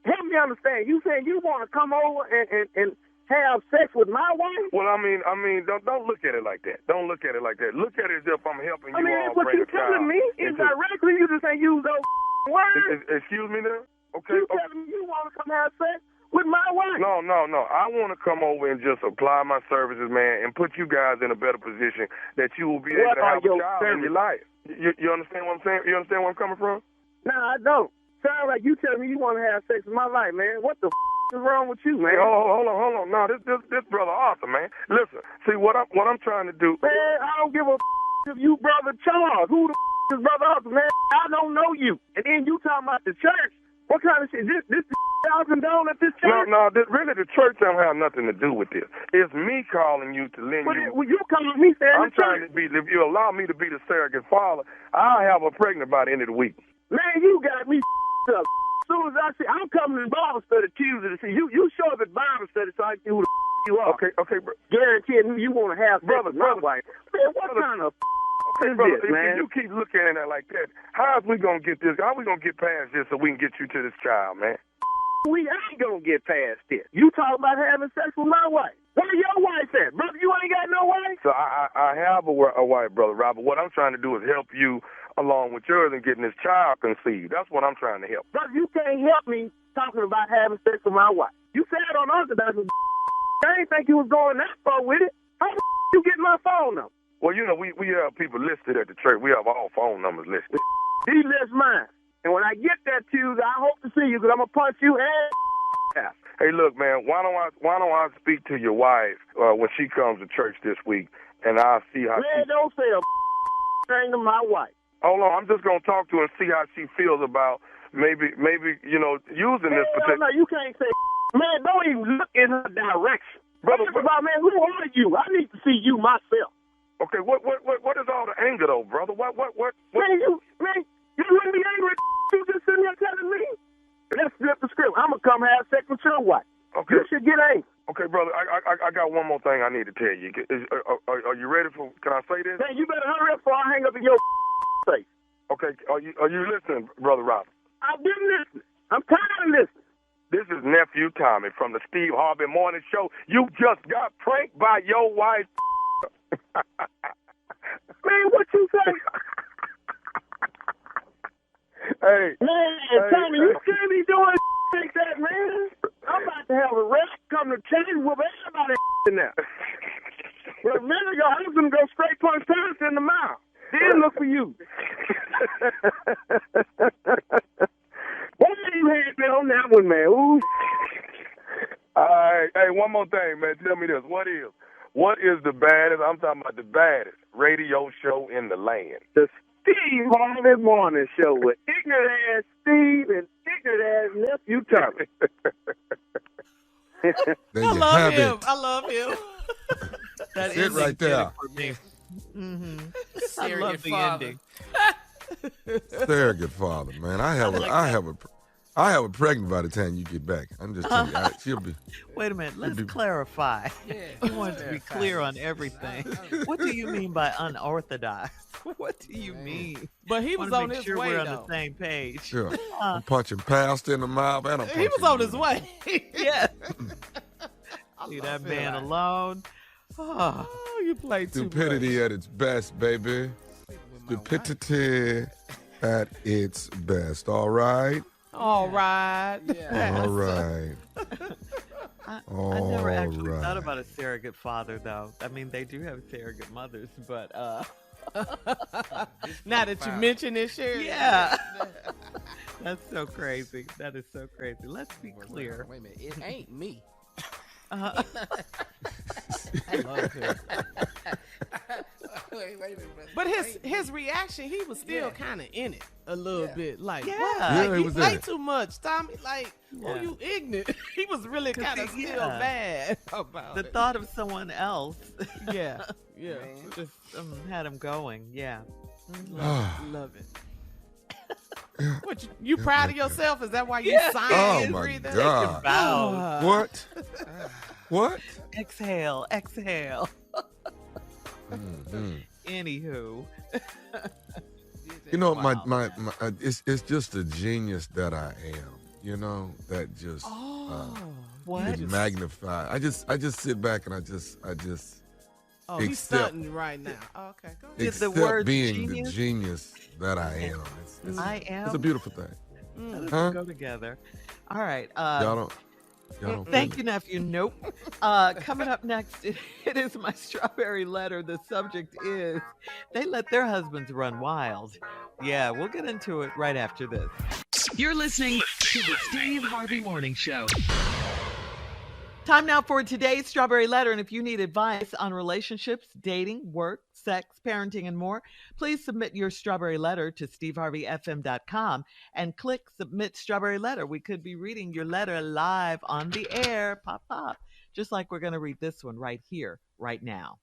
Help me understand. You saying you want to come over and have sex with my wife? Well, I mean, don't look at it like that. Don't look at it like that. Look at it as if I'm helping you. I mean, that's what you telling me. Indirectly, you just ain't use those words. Excuse me, now. Okay. You telling me you want to come have sex with my wife? No. I want to come over and just apply my services, man, and put you guys in a better position that you will be able to have a child in your life. You understand what I'm saying? You understand where I'm coming from? No, I don't. Sound like you telling me you want to have sex with my life, man. What the is wrong with you, man? Hey, hold on. No, this brother Arthur, man. Listen, see what I'm trying to do. Man, I don't give a if you brother Charles. Who the is brother Arthur, man? I don't know you. And then you talking about the church. What kind of shit? This y'all condone at this church? No, really the church don't have nothing to do with this. It's me calling you to lend you. Well, you calling me saying I'm trying to be, if you allow me to be the surrogate father, I'll have her pregnant by the end of the week. Man, you got me up. As soon as I see, I'm coming to Bible study Tuesday to see you. You show up at Bible study so I can see who the you are. Okay, bro. Guaranteeing you want to have sex with my wife. Man, what kind of is brother, this, man? If you keep looking at it like that, how we gonna get this? How we gonna get past this so we can get you to this child, man? We ain't gonna get past this. You talking about having sex with my wife? Where your wife at, brother? You ain't got no wife. So I have a wife, brother Robert. What I'm trying to do is help you along with yours and getting this child conceived. That's what I'm trying to help. Brother, you can't help me talking about having sex with my wife. You said on Orthodox, I didn't think you was going that far with it. How the you get my phone number? Well, you know, we have people listed at the church. We have all phone numbers listed. He lists mine. And when I get that Tuesday, I hope to see you because I'm going to punch you and Hey, look, man, why don't I speak to your wife when she comes to church this week, and I'll see how Man, don't say a thing to my wife. Hold on, I'm just going to talk to her and see how she feels about maybe you know, using this particular... No, you can't say man, don't even look in her direction. Brother, man, who are you? I need to see you myself. Okay, what is all the anger, though, brother? What? Man, you wouldn't be angry at you just sitting there telling me. Let's flip the script. I'm going to come have sex with your wife. Okay. You should get angry. Okay, brother, I got one more thing I need to tell you. Are you ready for, can I say this? Man, you better hurry up before I hang up in your face. Okay, are you listening, Brother Robert? I've been listening. I'm tired of listening. This is Nephew Tommy from the Steve Harvey Morning Show. You just got pranked by your wife. Man, what you say? Hey. Man, Tommy, you can't be doing like that, man. I'm about to have a rest come to change with everybody in there. But a minute ago, I was going to go straight punch Thomas in the mouth. Then look for you. What do you had me on that one, man? Ooh. All right. Hey, one more thing, man. Tell me this. What is the baddest, I'm talking about the baddest radio show in the land? The Steve Harvey Morning Show with ignorant ass Steve and ignorant ass nephew Tommy. There I you love have him. it. I love him. That That's it right there. for me. I Surrogate love the father. ending. Surrogate father, man. I have a pregnant by the time you get back. I'm just telling you, she'll be. Wait a minute. Let's clarify. He wants to be clear on everything. What do you mean by unorthodox? What do you mean? But he was Wanna on make his sure way, we're on though. the same page. Sure. I'm punching past in the mouth, and I'm punching. He was on his way. Yes. Leave that man alone. Oh, Oh, you play too much. Stupidity at its best, baby. Stupidity at its best. All right. All right. All right. I never actually thought about a surrogate father, though. I mean, they do have surrogate mothers, but Now that you mention it, Sherry. yeah. That's so crazy. That is so crazy. Let's be clear. Wait a minute. It ain't me. Uh, I love him. Wait a minute. But his reaction, he was still kind of in it a little bit. Like, Yeah. what? Yeah, Like, he you was play in it. too much, Tommy. Like, oh, Yeah. you ignorant. He was really 'Cause kind of he- still yeah. bad about the it. thought of someone else Yeah, yeah. just had him going. Yeah. Love it. What, you proud of yourself? Is that why you Yeah. signed Oh, and my everything? God. Bow. What? What? Exhale. Exhale. Mhm. Anywho. You know, Wow. my it's just a genius that I am. You know, that just What? it magnified. I just sit back and I just Oh, he's accept stunting right now. Oh, okay, go ahead. Did the accept word being genius? the genius that I am. I am. It's a beautiful thing. That doesn't Huh? go together. All right. Y'all don't Thank feel you, nephew. Nope. Coming up next, it is my strawberry letter. The subject is they let their husbands run wild. Yeah, we'll get into it right after this. You're listening to the Steve Harvey Morning Show. Time now for today's strawberry letter. And if you need advice on relationships, dating, work, sex, parenting, and more, please submit your strawberry letter to steveharveyfm.com and click submit strawberry letter. We could be reading your letter live on the air. Pop, pop. Just like we're going to read this one right here, right now.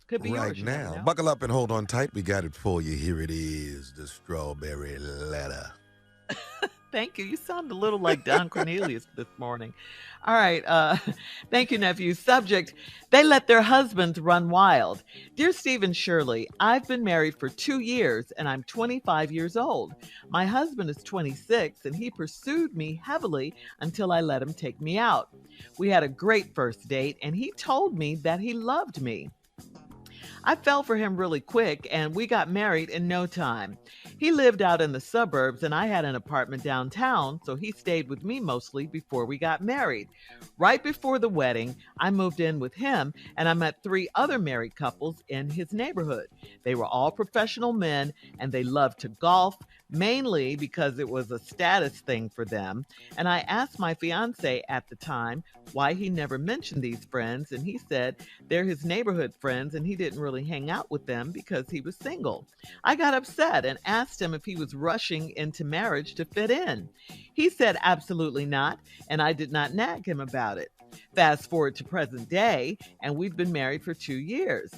Could be right yours. You never now. know. Buckle up and hold on tight. We got it for you. Here it is, the strawberry letter. Thank you. You sound a little like Don Cornelius this morning. All right. Thank you, nephew. Subject, they let their husbands run wild. Dear Steve and Shirley, I've been married for 2 years and I'm 25 years old. My husband is 26 and he pursued me heavily until I let him take me out. We had a great first date and he told me that he loved me. I fell for him really quick and we got married in no time. He lived out in the suburbs and I had an apartment downtown, so he stayed with me mostly before we got married. Right before the wedding, I moved in with him and I met 3 other married couples in his neighborhood. They were all professional men and they loved to golf, mainly because it was a status thing for them. And I asked my fiance at the time why he never mentioned these friends, and he said they're his neighborhood friends and he didn't really hang out with them because he was single. I got upset and asked him if he was rushing into marriage to fit in. He said absolutely not, and I did not nag him about it. Fast forward to present day, and we've been married for 2 years.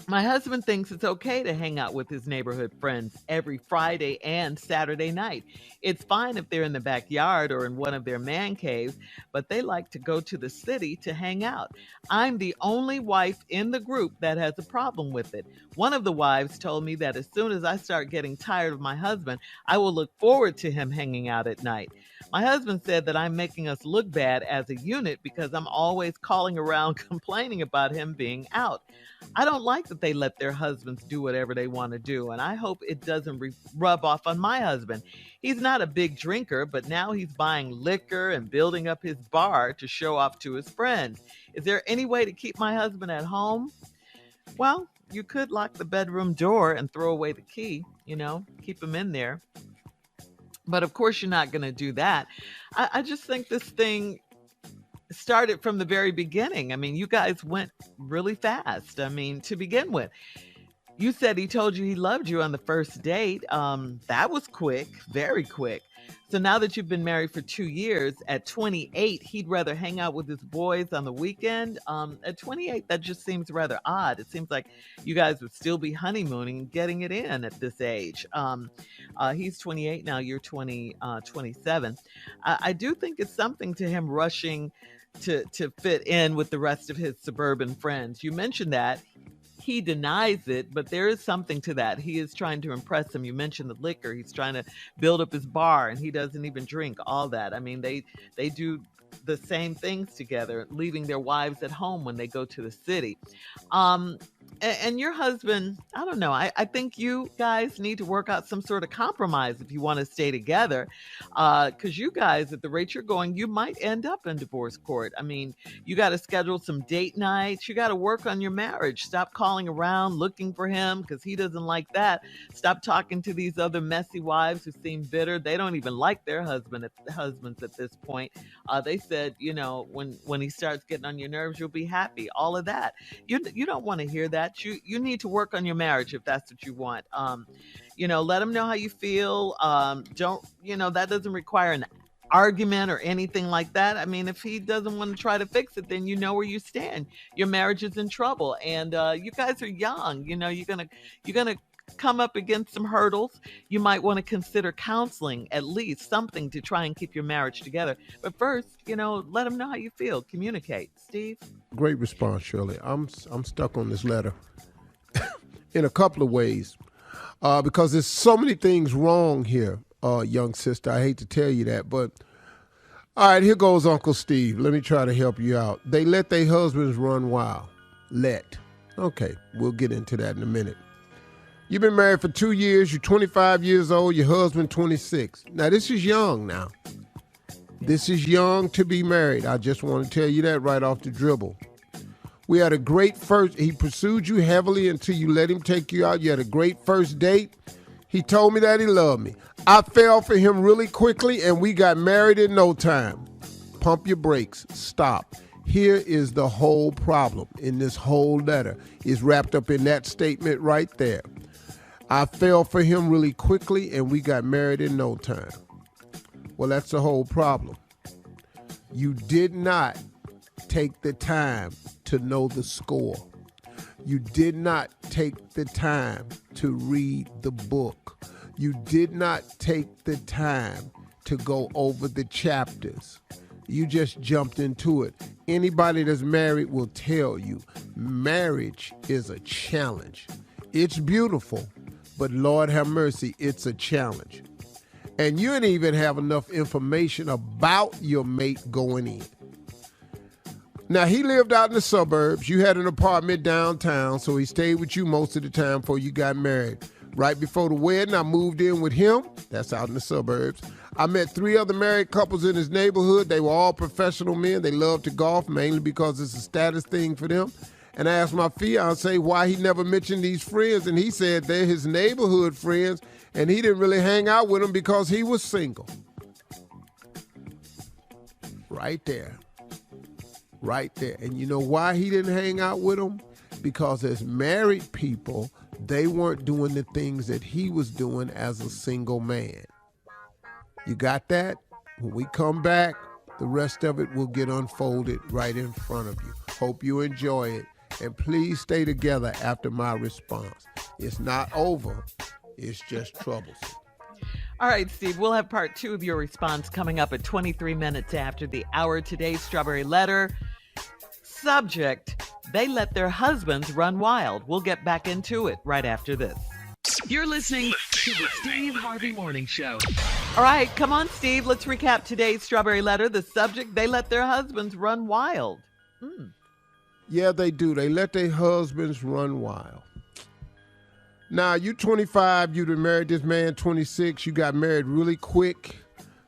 My husband thinks it's okay to hang out with his neighborhood friends every Friday and Saturday night. It's fine if they're in the backyard or in one of their man caves, but they like to go to the city to hang out. I'm the only wife in the group that has a problem with it. One of the wives told me that as soon as I start getting tired of my husband, I will look forward to him hanging out at night. My husband said that I'm making us look bad as a unit because I'm always calling around complaining about him being out. I don't like that they let their husbands do whatever they want to do, and I hope it doesn't rub off on my husband. He's not a big drinker, but now he's buying liquor and building up his bar to show off to his friends. Is there any way to keep my husband at home? Well, you could lock the bedroom door and throw away the key, keep him in there. But of course, you're not going to do that. I just think this thing started from the very beginning. I mean, you guys went really fast. I mean, to begin with, You said he told you he loved you on the first date. That was quick, very quick. So now that you've been married for 2 years, at 28, he'd rather hang out with his boys on the weekend. At 28, that just seems rather odd. It seems like you guys would still be honeymooning and getting it in at this age. He's 28 now, you're 27. I do think it's something to him rushing to fit in with the rest of his suburban friends. You mentioned that. He denies it, but there is something to that. He is trying to impress him. You mentioned the liquor. He's trying to build up his bar, and he doesn't even drink all that. I mean, they do the same things together, leaving their wives at home when they go to the city. And your husband, I don't know. I think you guys need to work out some sort of compromise if you want to stay together. Because you guys, at the rate you're going, you might end up in divorce court. I mean, you got to schedule some date nights. You got to work on your marriage. Stop calling around looking for him because he doesn't like that. Stop talking to these other messy wives who seem bitter. They don't even like their husbands at this point. They said, when he starts getting on your nerves, you'll be happy. All of that. You don't want to hear that. You need to work on your marriage if that's what you want. Let him know how you feel. That doesn't require an argument or anything like that. I mean, if he doesn't want to try to fix it, then you know where you stand. Your marriage is in trouble, and you guys are young. You're gonna come up against some hurdles. You might want to consider counseling, at least something to try and keep your marriage together. But first, let him know how you feel. Communicate. Steve? Great response, Shirley. I'm stuck on this letter in a couple of ways because there's so many things wrong here, young sister. I hate to tell you that, but all right, here goes Uncle Steve. Let me try to help you out. They let their husbands run wild. Okay, we'll get into that in a minute. You've been married for 2 years. You're 25 years old. Your husband 26. Now, this is young now. This is young to be married. I just want to tell you that right off the dribble. We had a great first. He pursued you heavily until you let him take you out. You had a great first date. He told me that he loved me. I fell for him really quickly, and we got married in no time. Pump your brakes. Stop. Here is the whole problem in this whole letter. Is wrapped up in that statement right there. I fell for him really quickly, and we got married in no time. Well, that's the whole problem. You did not take the time to know the score. You did not take the time to read the book. You did not take the time to go over the chapters. You just jumped into it. Anybody that's married will tell you marriage is a challenge. It's beautiful, but Lord have mercy, it's a challenge. And you didn't even have enough information about your mate going in. Now, he lived out in the suburbs. You had an apartment downtown, so he stayed with you most of the time before you got married. Right before the wedding, I moved in with him. That's out in the suburbs. I met 3 other married couples in his neighborhood. They were all professional men. They loved to golf, mainly because it's a status thing for them. And I asked my fiance why he never mentioned these friends, and he said they're his neighborhood friends, and he didn't really hang out with them because he was single. Right there. Right there. And you know why he didn't hang out with them? Because as married people, they weren't doing the things that he was doing as a single man. You got that? When we come back, the rest of it will get unfolded right in front of you. Hope you enjoy it. And please stay together after my response. It's not over. It's just troublesome. All right, Steve, we'll have part 2 of your response coming up at 23 minutes after the hour. Today's Strawberry Letter. Subject, they let their husbands run wild. We'll get back into it right after this. You're listening to the Steve Harvey Morning Show. All right, come on, Steve. Let's recap today's Strawberry Letter. The subject, they let their husbands run wild. Yeah, they do. They let their husbands run wild. Now, you 25, you've been married this man 26. You got married really quick.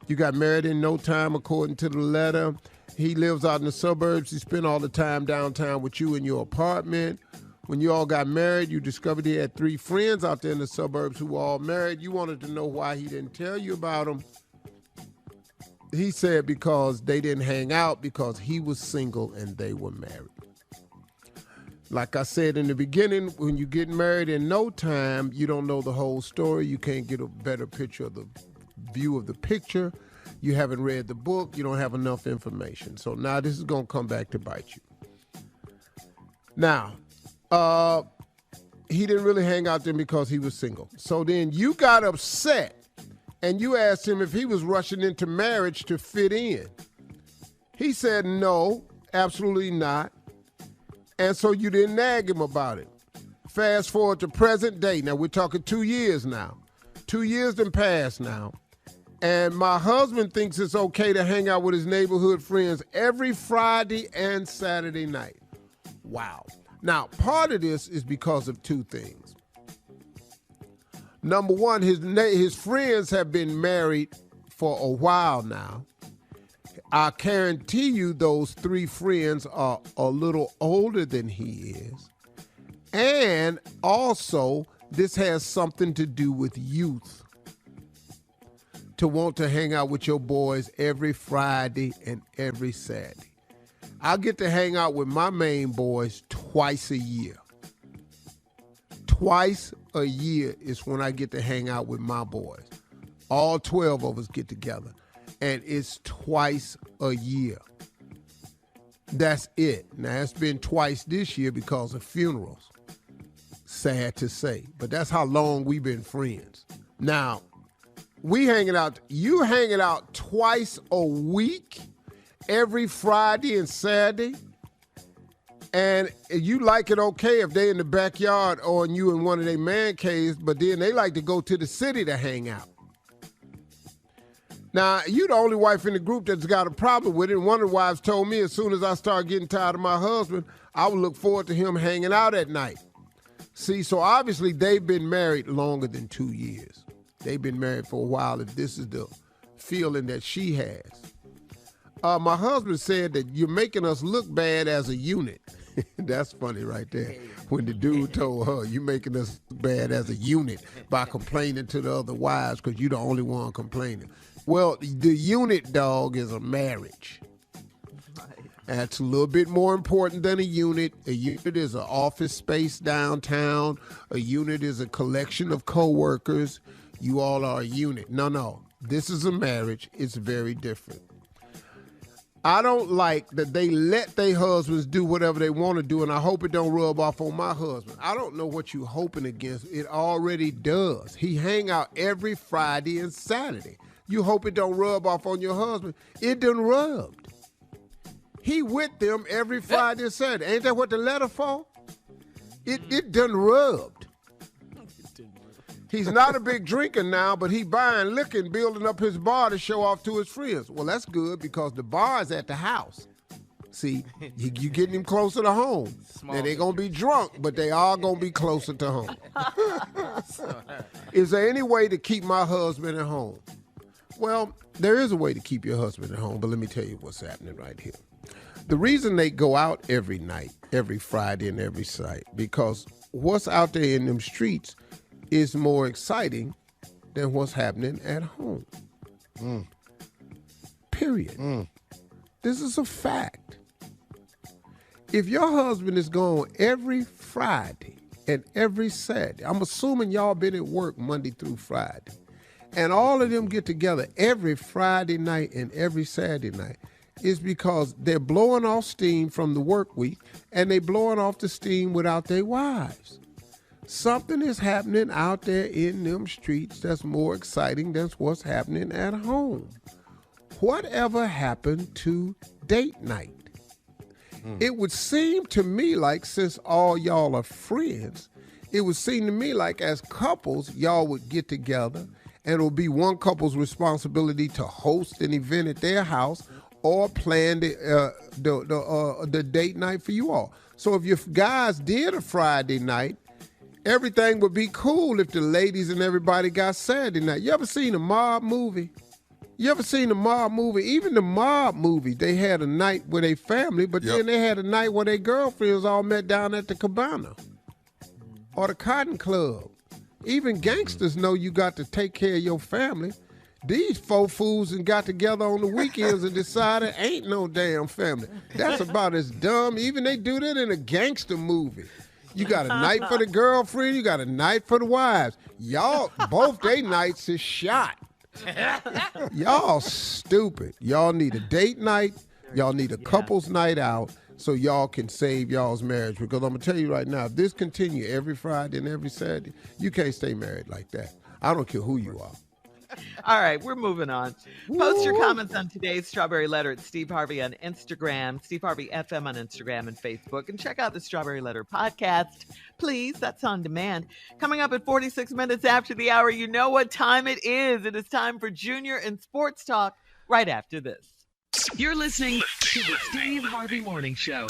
You got married in no time, according to the letter. He lives out in the suburbs. He spent all the time downtown with you in your apartment. When you all got married, you discovered he had 3 friends out there in the suburbs who were all married. You wanted to know why he didn't tell you about them. He said because they didn't hang out because he was single and they were married. Like I said in the beginning, when you get married in no time, you don't know the whole story. You can't get a better picture of the view of the picture. You haven't read the book. You don't have enough information. So now this is going to come back to bite you. Now, he didn't really hang out there because he was single. So then you got upset and you asked him if he was rushing into marriage to fit in. He said, no, absolutely not. And so you didn't nag him about it. Fast forward to present day. Now we're talking 2 years now. 2 years done passed now. And my husband thinks it's okay to hang out with his neighborhood friends every Friday and Saturday night. Wow. Now, part of this is because of two things. Number one, his friends have been married for a while now. I guarantee you those 3 friends are a little older than he is. And also, this has something to do with youth. To want to hang out with your boys every Friday and every Saturday. I get to hang out with my main boys twice a year. Twice a year is when I get to hang out with my boys. All 12 of us get together. And it's twice a year. That's it. Now, it's been twice this year because of funerals. Sad to say. But that's how long we've been friends. Now, you hanging out twice a week, every Friday and Saturday, and you like it okay if they in the backyard or you in one of their man caves, but then they like to go to the city to hang out. Now, you the only wife in the group that's got a problem with it, and one of the wives told me as soon as I start getting tired of my husband, I would look forward to him hanging out at night. See, so obviously they've been married longer than 2 years. They've been married for a while, if this is the feeling that she has. My husband said that you're making us look bad as a unit. That's funny right there. When the dude told her, you're making us look bad as a unit by complaining to the other wives because you're the only one complaining. Well, the unit, dog, is a marriage. That's a little bit more important than a unit. A unit is an office space downtown. A unit is a collection of co-workers. You all are a unit. No. This is a marriage. It's very different. I don't like that they let their husbands do whatever they want to do, and I hope it don't rub off on my husband. I don't know what you hoping against. It already does. He hang out every Friday and Saturday. You hope it don't rub off on your husband. It done rubbed. He with them every Friday and Saturday. Ain't that what the letter for? It done rubbed. He's not a big drinker now, but he buying liquor and building up his bar to show off to his friends. Well, that's good because the bar is at the house. See, you getting him closer to home. Now, they're going to be drunk, but they are going to be closer to home. Is there any way to keep my husband at home? Well, there is a way to keep your husband at home, but let me tell you what's happening right here. The reason they go out every night, every Friday and every night, because what's out there in them streets is more exciting than what's happening at home. Period. This is a fact. If your husband is gone every Friday and every Saturday, I'm assuming y'all been at work Monday through Friday, and all of them get together every Friday night and every Saturday night, is because they're blowing off steam from the work week and they blowing off the steam without their wives. Something is happening out there in them streets that's more exciting than what's happening at home. Whatever happened to date night? It would seem to me like, since all y'all are friends, it would seem to me like as couples, y'all would get together and it would be one couple's responsibility to host an event at their house or plan the date night for you all. So if your guys did a Friday night, everything would be cool if the ladies and everybody got Saturday night. You ever seen a mob movie? Even the mob movie, they had a night with a family, but then they had a night where their girlfriends all met down at the Cabana or the Cotton Club. Even gangsters know you got to take care of your family. These four fools and got together on the weekends and decided ain't no damn family. That's about as dumb. Even they do that in a gangster movie. You got a night for the girlfriend, you got a night for the wives. Y'all, both they nights is shot. Y'all stupid. Y'all need a date night. Y'all need a couples night out so y'all can save y'all's marriage. Because I'm going to tell you right now, if this continue every Friday and every Saturday, you can't stay married like that. I don't care who you are. All right, we're moving on. Post your comments on today's Strawberry Letter at Steve Harvey on Instagram, Steve Harvey FM on Instagram and Facebook, and check out the Strawberry Letter podcast. Please, that's on demand. Coming up at 46 minutes after the hour, you know what time it is. It is time for Junior and Sports Talk right after this. You're listening to the Steve Harvey Morning Show.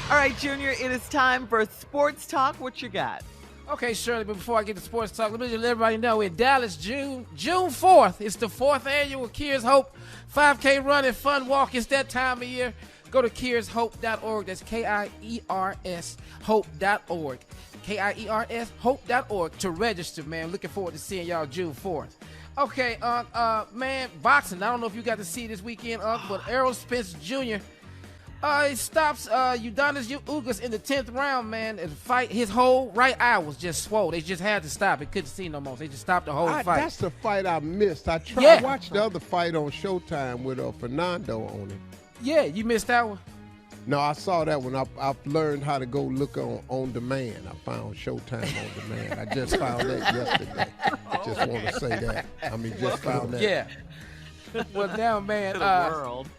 All right, Junior, it is time for Sports Talk. What you got? Okay, Shirley, but before I get to sports talk, let me just let everybody know in Dallas, June 4th, it's the 4th annual Kiers Hope 5K Run and Fun Walk. It's that time of year. Go to KiersHope.org. That's KIERS Hope.org. KIERS Hope.org to register, man. Looking forward to seeing y'all June 4th. Okay, man, boxing. I don't know if you got to see this weekend, but Errol Spence Jr., he stops Udonis Ugas in the 10th round, man. And fight, his whole right eye was just swole. They just had to stop it. Couldn't see no more. They just stopped the whole fight. That's the fight I missed. I tried to watch the other fight on Showtime with Fernando on it. Yeah, you missed that one? No, I saw that one. I've learned how to go look on demand. I found Showtime on demand. I just found that yesterday. Just want to say that. I mean, just found that. Yeah. Well, now, man, world.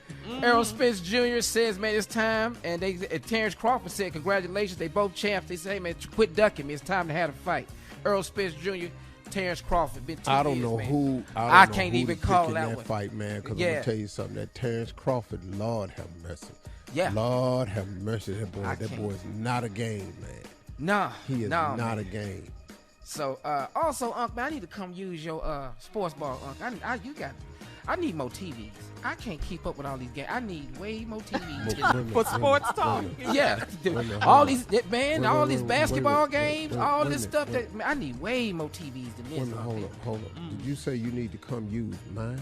Errol Spence Jr. says, man, it's time. And Terrence Crawford said, congratulations. They both champs. They say, hey, man, quit ducking me. It's time to have a fight. Errol Spence Jr., Terrence Crawford. Been 2 I don't years, know man. who. I can't even call that one. Fight, man. Because I'm gonna tell you something. That Terrence Crawford, Lord have mercy. Yeah. Lord have mercy. That boy is not a game, man. Nah. He is not a game. So, also, Unc, man, I need to come use your sports bar, Unc. I need more TVs. I can't keep up with all these games. I need way more TVs. For sports talk. Yeah. All these basketball games, all this stuff. I need way more TVs than this. Hold up. Did you say you need to come use mine?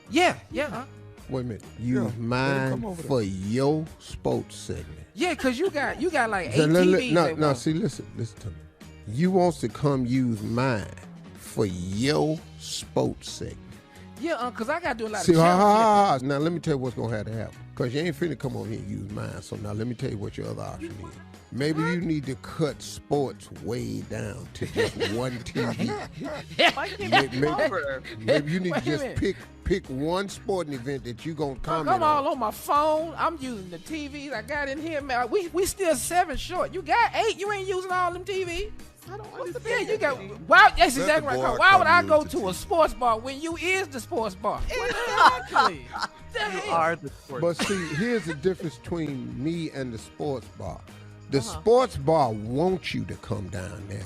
Yeah. Wait a minute. Use mine for your sports segment. Yeah, because you got like 8 TVs. No, see, listen to me. You wants to come use mine for your sports segment. Yeah, because I got to do a lot of challenges. Now, let me tell you what's going to have to happen. Because you ain't finna come over here and use mine. So now let me tell you what your other option is. Maybe you need to cut sports way down to just one TV. Maybe you need to just pick one sporting event that you going to comment on. I'm all on my phone. I'm using the TVs I got in here, man. We still 7 short. You got 8. You ain't using all them TVs. I don't understand. You got that's exactly right. Why would I go to a sports bar when you is the sports bar? Exactly. You are the sports bar. But see, here's the difference between me and the sports bar. The sports bar wants you to come down there.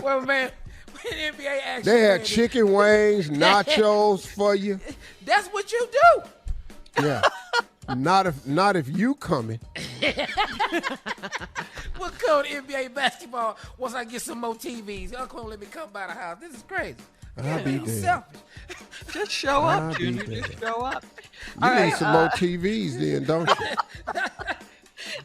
Well, man, when NBA action, they had chicken wings, nachos for you. That's what you do. Yeah. Not if you coming. We'll come to NBA basketball once I get some more TVs. Y'all can't let me come by the house. This is crazy. I'll be there. Selfish. Just show up, Junior. Just show up. You need some more TVs then, don't you?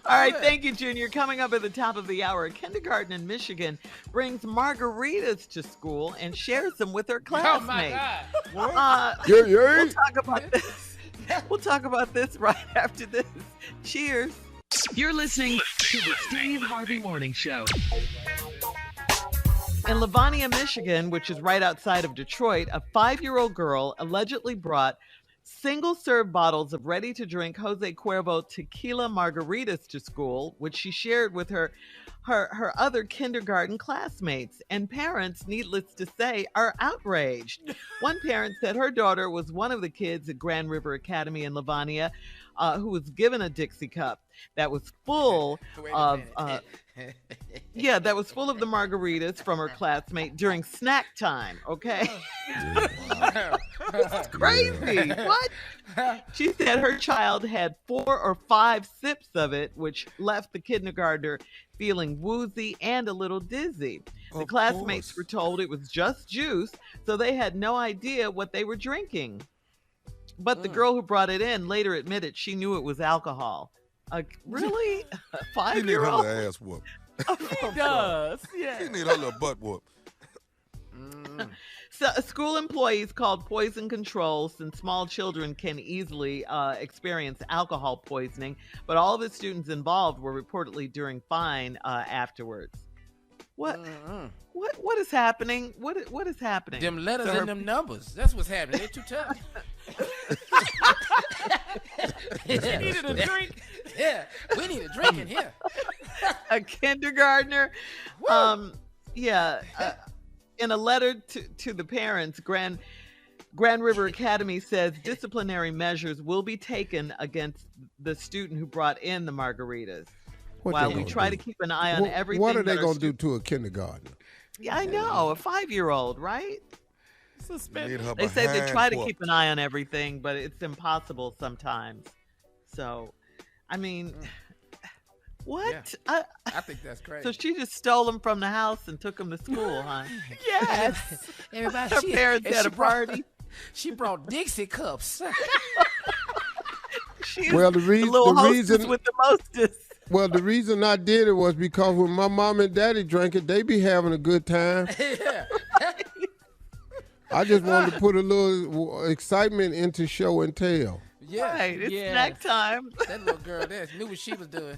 All right, thank you, Junior. Coming up at the top of the hour, a kindergarten in Michigan brings margaritas to school and shares them with her classmates. Oh, my God. We'll talk about this. We'll talk about this right after this. Cheers. You're listening to the Steve Harvey Morning Show. In Livonia, Michigan, which is right outside of Detroit, a 5-year-old girl allegedly brought single-serve bottles of ready-to-drink Jose Cuervo tequila margaritas to school, which she shared with her other kindergarten classmates. And parents, needless to say, are outraged. One parent said her daughter was one of the kids at Grand River Academy in Livonia who was given a Dixie cup that was full of that was full of the margaritas from her classmate during snack time. Okay. It's crazy. What? She said her child had 4 or 5 sips of it, which left the kindergartner feeling woozy and a little dizzy. The classmates were told it was just juice, so they had no idea what they were drinking. But the girl who brought it in later admitted she knew it was alcohol. Really? A 5-year-old? She need her little ass whoop. She does. Yeah. She need her little butt whoop. So, school employees called poison control since small children can easily experience alcohol poisoning, but all of the students involved were reportedly doing fine afterwards. What is happening? What is happening? Them letters and them numbers. That's what's happening. They're too tough. She needed a drink. Yeah, we need a drink in here. A kindergartner. In a letter to the parents, Grand River Academy says disciplinary measures will be taken against the student who brought in the margaritas. While we try to keep an eye on everything. What are they going to do to a kindergartner? Yeah, I know. A 5-year-old, right? Suspended. They say they try to keep an eye on everything, but it's impossible sometimes. So, I mean, what? Yeah. I think that's crazy. So she just stole them from the house and took them to school, huh? Yes. Everybody, Her parents had a party. She brought Dixie cups. Well, the reason with the mostest. Well, the reason I did it was because when my mom and daddy drank it, they be having a good time. Yeah. I just wanted to put a little excitement into show and tell. Yeah. Right, it's snack time. That little girl there knew what she was doing.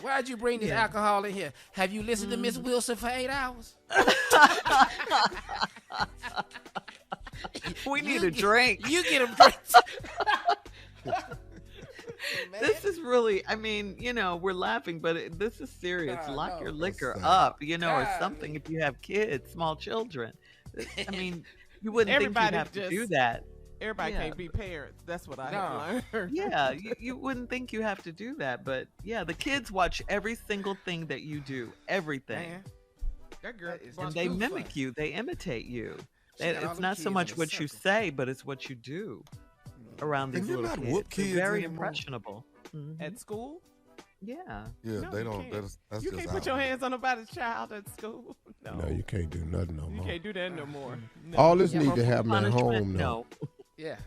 Why'd you bring this alcohol in here? Have you listened to Miss Wilson for 8 hours? We need a drink. You get a drink. This is really, I mean, we're laughing, but this is serious. Lock your liquor up, or something if you have kids, small children. I mean, you wouldn't think you'd have to do that. Everybody can't be parents. That's what I have learned. Yeah, you wouldn't think you have to do that, but yeah, the kids watch every single thing that you do, everything. Man, that girl and they mimic you, they imitate you. It's not so much what you say, but it's what you do around these little kids. Whoop kids They're very anymore. impressionable. At school? Yeah. Yeah, No, they you don't. can't. That's You just can't put your hands on nobody's child at school. No, you can't do nothing no You more. can't do that no more. No. All this need to happen at home, though. No. Yeah.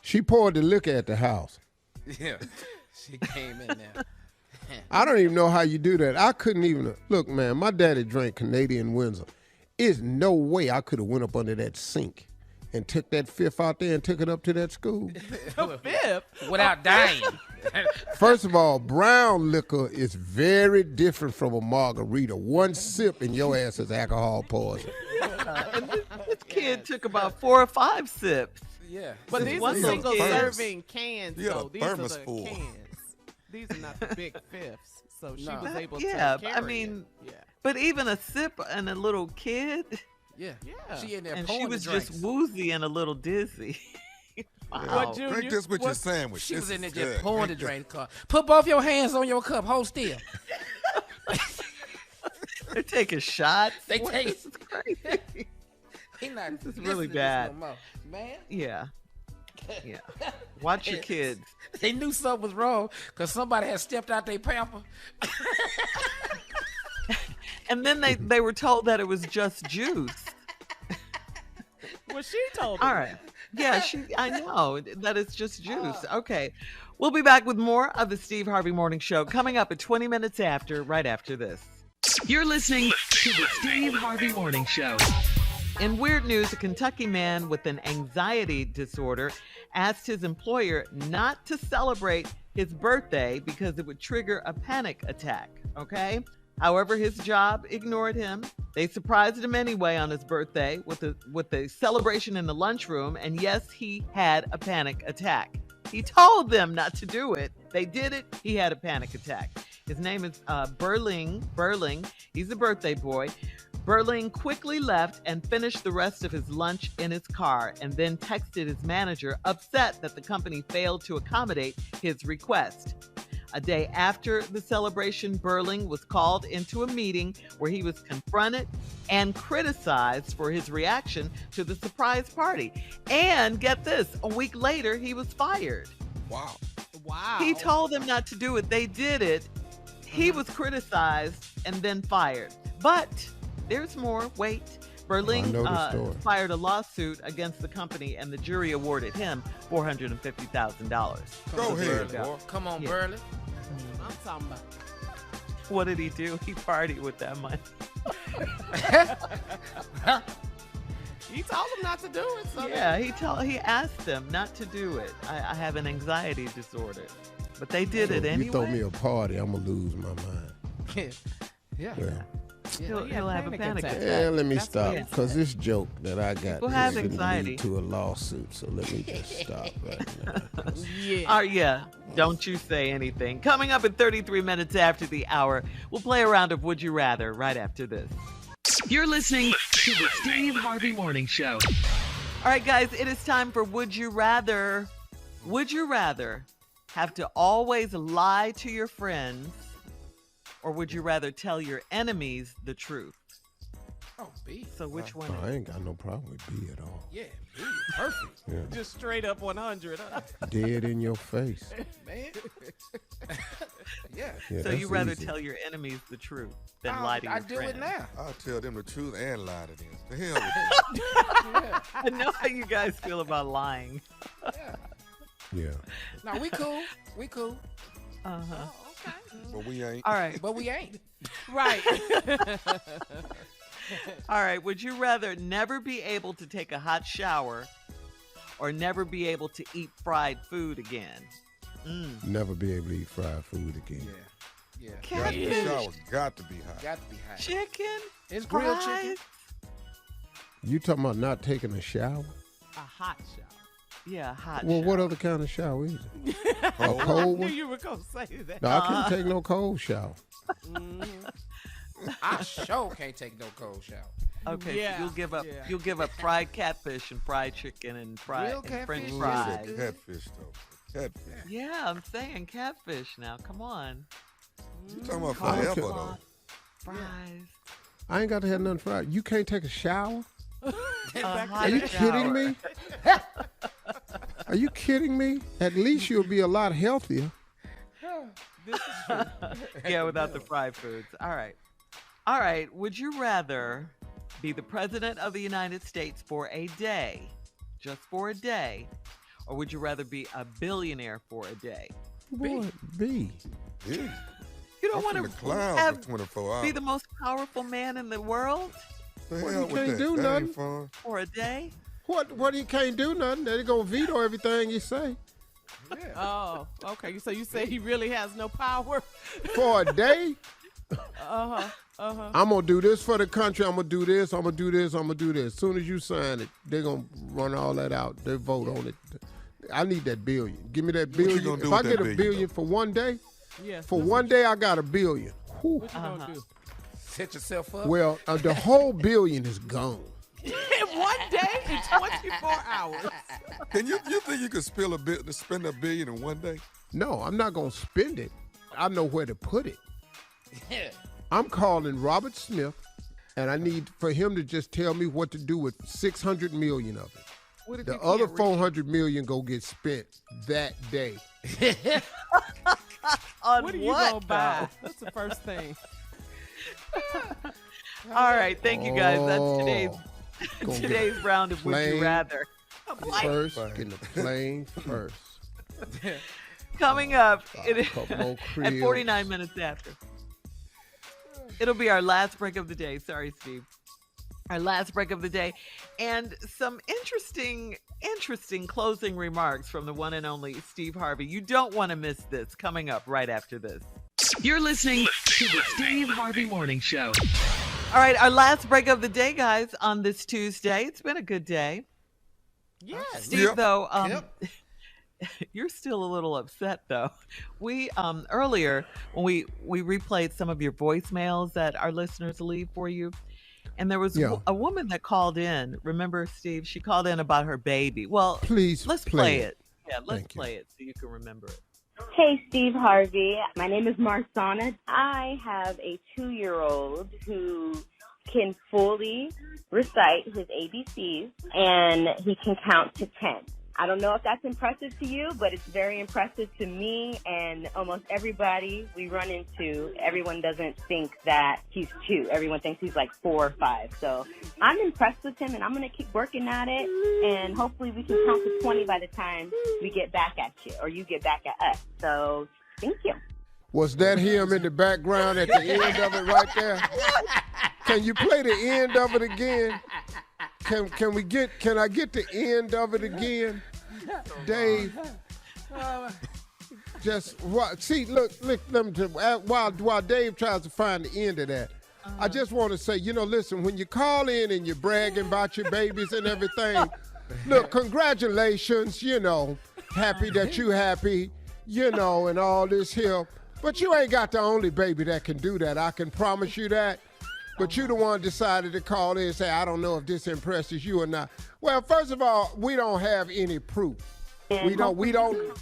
She poured the liquor at the house. Yeah. She came in there. I don't even know how you do that. I couldn't even look, man. My daddy drank Canadian Windsor. There's no way I could have went up under that sink and took that fifth out there and took it up to that school. Fifth? Without dying. First of all, brown liquor is very different from a margarita. One sip and your ass is alcohol poison. And this kid took about 4 or 5 sips. Yeah. But these are single serving cans, though. These are the full. cans. These are not the big fifths. So she was able to carry I mean, it. Yeah. but even a sip and a little kid. Yeah. Yeah. She in there And pouring she was the drinks. just woozy and a little dizzy. What, Junior? Drink this with your sandwich. She was in there This just is good. pouring the drink. Put both your hands on your cup. Hold still. They're taking shots. They What? take- This is crazy. He not This is listening really to bad. This no more. Man. Yeah. Yeah. Watch your kids. They knew something was wrong because somebody had stepped out their pamper. And then they were told that it was just juice. Well, she told me. All right. Yeah, I know that it's just juice. Okay. We'll be back with more of the Steve Harvey Morning Show coming up at 20 minutes after, right after this. You're listening to the Steve Harvey Morning Show. In weird news, a Kentucky man with an anxiety disorder asked his employer not to celebrate his birthday because it would trigger a panic attack, okay? However, his job ignored him. They surprised him anyway on his birthday with a celebration in the lunchroom, and yes, he had a panic attack. He told them not to do it. They did it. He had a panic attack. His name is Burling. He's a birthday boy. Burling quickly left and finished the rest of his lunch in his car and then texted his manager, upset that the company failed to accommodate his request. A day after the celebration, Burling was called into a meeting where he was confronted and criticized for his reaction to the surprise party. And get this, a week later, he was fired. Wow. He told them not to do it. They did it. He was criticized and then fired. But There's more. Wait. I Berling know the story. fired a lawsuit against the company, and the jury awarded him $450,000. Go ahead, Yeah. boy. Come on, Yeah. Burley. I'm talking about. What did he do? He partied with that money. He told him not to do it. So Yeah, he asked them not to do it. I have an anxiety disorder, but they did it So anyway. you throw me a party, I'm gonna lose my mind. Yeah. Yeah. He'll have a panic attack. Yeah, let me That's stop what it because this joke that I got People have is gonna anxiety. lead to a lawsuit. So let me just stop right now. Yeah. Yeah, don't you say anything. Coming up in 33 minutes after the hour, we'll play a round of Would You Rather right after this. You're listening to the Steve Harvey Morning Show. All right, guys, it is time for Would You Rather. Would you rather have to always lie to your friends, or would you rather tell your enemies the truth? Oh, B. So which one? I ain't got no problem with B at all. Yeah, B. Perfect. Yeah. Just straight up 100. Huh? Dead in your face. Man. Yeah. Yeah, So that's you rather easy. tell your enemies the truth than lie to your I do friends? it now. I'll tell them the truth and lie to them. The hell with them. I know how you guys feel about lying. Yeah. No, we cool. We cool. Uh-huh. But we ain't. All right. But we ain't. Right. All right. Would you rather never be able to take a hot shower or never be able to eat fried food again? Never be able to eat fried food again. Yeah. Got Catfish, the shower got to be hot. Got to be hot. chicken, It's grilled fries. chicken. You talking about not taking a shower? A hot shower. Yeah, hot Well, shower. what other kind of shower is it? A I cold knew one? you were going to say that. No, I can't take no cold shower. I sure can't take no cold shower. Okay, Yeah, so yeah. you'll give up fried catfish and fried chicken and fried Real and French catfish? fries. Said catfish, though. Catfish. Yeah, I'm saying catfish now. Come on. You talking about I don't forever, care. though. Fries. I ain't got to have nothing fried. You can't take a shower? A Are hot you shower. kidding me? Are you kidding me? At least you'll be a lot healthier. Yeah, without the fried foods. All right. All right. Would you rather be the president of the United States for a day, just for a day, or would you rather be a billionaire for a day? Boy, B. Yeah. You don't I'm want from the to clown for 24 hours. be the most powerful man in the world the Well, hell you with can't that? do That nothing. ain't fun. for a day? What you can't do nothing. They're going to veto everything you say. Oh, okay. So you say he really has no power? For a day, Uh-huh. Uh-huh. I'm going to do this for the country. I'm going to do this. I'm going to do this. I'm going to do this. As soon as you sign it, they're going to run all that out. They vote on it. I need that billion. Give me that What you billion. gonna do If I with get that a billion, billion for one day, Yeah. for one day I got a billion. Whew. What you gonna do? Set yourself up. Well, the whole billion is gone. In one day, in 24 hours. Can you think you could spend $1 billion in one day? No, I'm not going to spend it. I know where to put it. Yeah. I'm calling Robert Smith, and I need for him to just tell me what to do with 600 million of it. What if The you other can't 400 million go get spent that day. On What are you what, gonna buy? though? That's the first thing. All right, thank you guys. That's Gonna get today's round of Would You plain Rather. first, getting the plane first. Coming up it is Couple more at cribs. 49 minutes after. It'll be our last break of the day. Sorry, Steve. Our last break of the day. And some interesting closing remarks from the one and only Steve Harvey. You don't want to miss this. Coming up right after this. You're listening to the Steve Harvey Morning Show. All right, our last break of the day, guys, on this Tuesday. It's been a good day. Yes. Steve, Yep. though, you're still a little upset, though. We earlier when we replayed some of your voicemails that our listeners leave for you, and there was Yeah. a woman that called in. Remember, Steve? She called in about her baby. Well, Please let's play play it. it. Yeah, let's Thank you. play it so you can remember it. Hey, Steve Harvey. My name is Marsana. I have a 2-year-old who can fully recite his ABCs, and he can count to 10. I don't know if that's impressive to you, but it's very impressive to me and almost everybody we run into. Everyone doesn't think that he's 2. Everyone thinks he's like 4 or 5. So I'm impressed with him, and I'm going to keep working at it, and hopefully we can count to 20 by the time we get back at you or you get back at us. So thank you. Was that him in the background at the end of it right there? Can you play the end of it again? Can I get the end of it again? Dave, just see, look, while Dave tries to find the end of that, I just want to say, listen, when you call in and you're bragging about your babies and everything, look, congratulations, happy that you happy, and all this here. But you ain't got the only baby that can do that. I can promise you that. But you the one decided to call in and say, I don't know if this impresses you or not. Well, first of all, we don't have any proof. And we don't.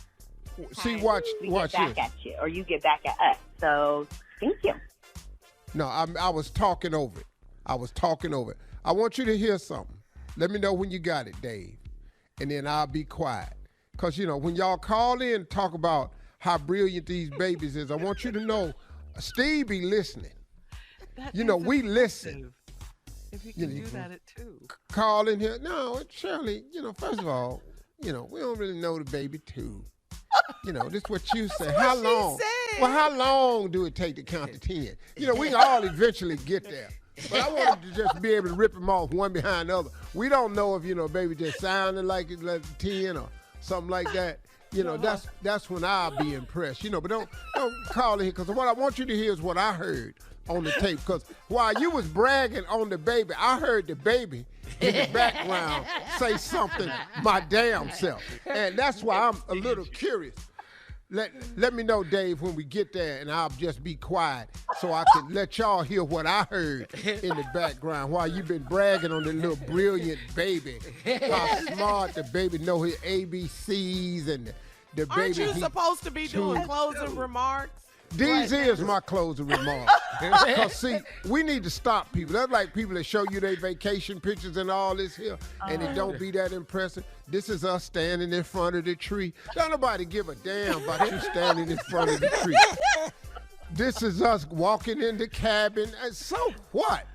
See, watch get back here. at you or you get back at us. So thank you. No, I was talking over it. I want you to hear something. Let me know when you got it, Dave. And then I'll be quiet. Because, when y'all call in and talk about how brilliant these babies is, I want you to know Steve be listening. We listen. If you can do that at 2. Call in here. No, Shirley, first of all, we don't really know the baby too. This is what you say. How long? Well, how long do it take to count to 10? We can all eventually get there. But I wanted to just be able to rip them off one behind the other. We don't know if, baby just sounded like it's like 10 or something like that. That's when I'll be impressed. But don't call in here, because what I want you to hear is what I heard on the tape. Because while you was bragging on the baby, I heard the baby in the background say something my damn self. And that's why I'm a little curious. Let me know, Dave, when we get there, and I'll just be quiet so I can let y'all hear what I heard in the background while you've been bragging on the little brilliant baby. How smart the baby know his ABCs and the baby. Aren't you supposed to be doing closing remarks? These is my closing remarks. Because, see, we need to stop people. That's like people that show you their vacation pictures and all this here, and it don't be that impressive. This is us standing in front of the tree. Don't nobody give a damn about you standing in front of the tree. This is us walking in the cabin. And so what?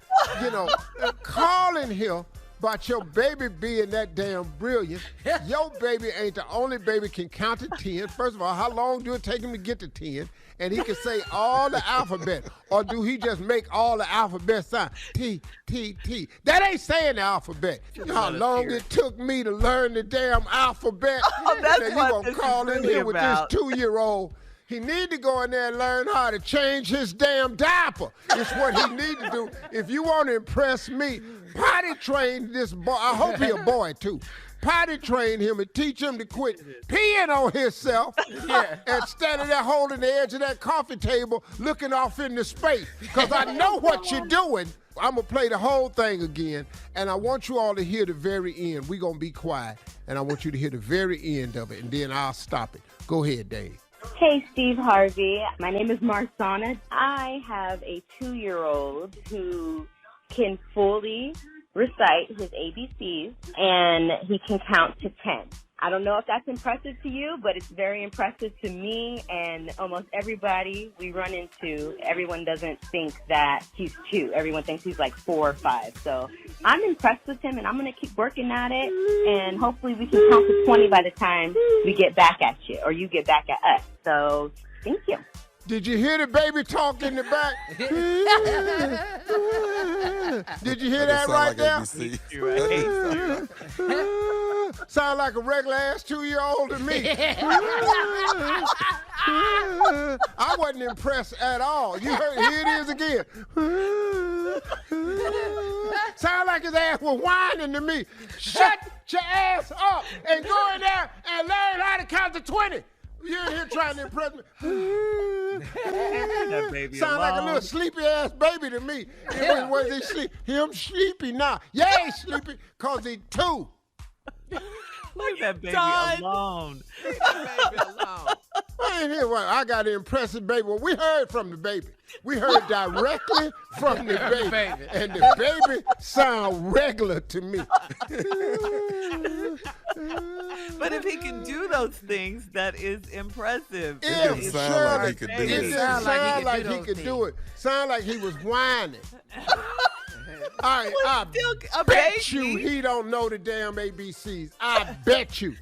Calling here about your baby being that damn brilliant. Your baby ain't the only baby can count to 10. First of all, how long do it take him to get to 10? And he can say all the alphabet. Or do he just make all the alphabet sound? T, T, T. That ain't saying the alphabet. You know how long it took me to learn the damn alphabet? That's now you what gonna this call is in really here with about. this 2-year-old. He need to go in there and learn how to change his damn diaper. It's what he need to do. If you want to impress me, potty train this boy. I hope he a boy too. Potty train him and teach him to quit peeing on himself and standing there holding the edge of that coffee table looking off into space. Because I know what you're doing. I'm going to play the whole thing again, and I want you all to hear the very end. We're going to be quiet, and I want you to hear the very end of it, and then I'll stop it. Go ahead, Dave. Hey, Steve Harvey. My name is Marsana. I have a 2-year-old who can fully recite his ABCs, and he can count to 10. I don't know if that's impressive to you, but it's very impressive to me and almost everybody we run into. Everyone doesn't think that he's 2. Everyone thinks he's like 4 or 5. So I'm impressed with him, and I'm going to keep working at it, and hopefully we can count to 20 by the time we get back at you or you get back at us. So thank you. Did you hear the baby talk in the back? Did you hear that right there? Sound like a regular ass 2-year-old to me. I wasn't impressed at all. You heard? Here it is again. Sound like his ass was whining to me. Shut your ass up and go in there and learn how to count to 20. You're in here trying to impress me. That baby Sound alone. like a little sleepy ass baby to me. Was he sleep? Him sleepy now. Yeah, he's sleepy because he's 2. Leave that baby alone. Leave that baby alone. I ain't here. I got an impressive baby. Well, we heard from the baby. We heard directly from the baby. And the baby sound regular to me. But if he can do those things, that is impressive. It didn't sound like he could do It it. didn't sound like he could do it. Sound like he was whining. All right, I bet you he don't know the damn ABCs. I bet you.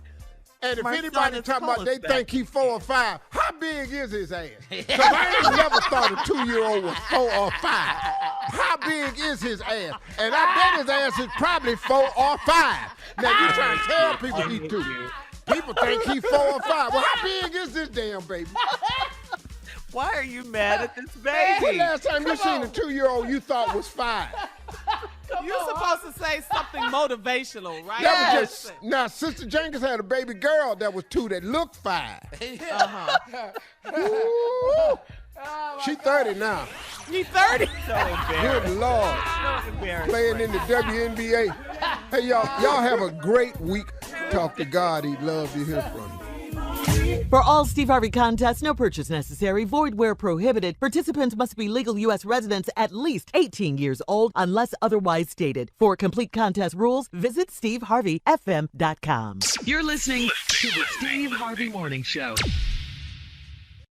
And if My anybody son is talking about full they of think he 4 or 5, how big is his ass? Because I ain't never thought a 2-year-old was 4 or 5. How big is his ass? And I bet his ass is probably 4 or 5. Now you trying to tell people he 2. People think he 4 or 5. Well, how big is this damn baby? Why are you mad at this When baby? last time you seen a 2-year-old you thought was 5? You're supposed to say something motivational, right? That was just now. Sister Jenkins had a baby girl that was 2 that looked 5. Ooh. She 30 now. He 30. So embarrassed. Good Lord. So embarrassed. Playing in the WNBA. Hey, y'all have a great week. Talk to God. He'd love to hear from you. For all Steve Harvey contests, no purchase necessary, void where prohibited. Participants must be legal U.S. residents at least 18 years old unless otherwise stated. For complete contest rules, visit SteveHarveyFM.com. You're listening to the Steve Harvey Morning Show.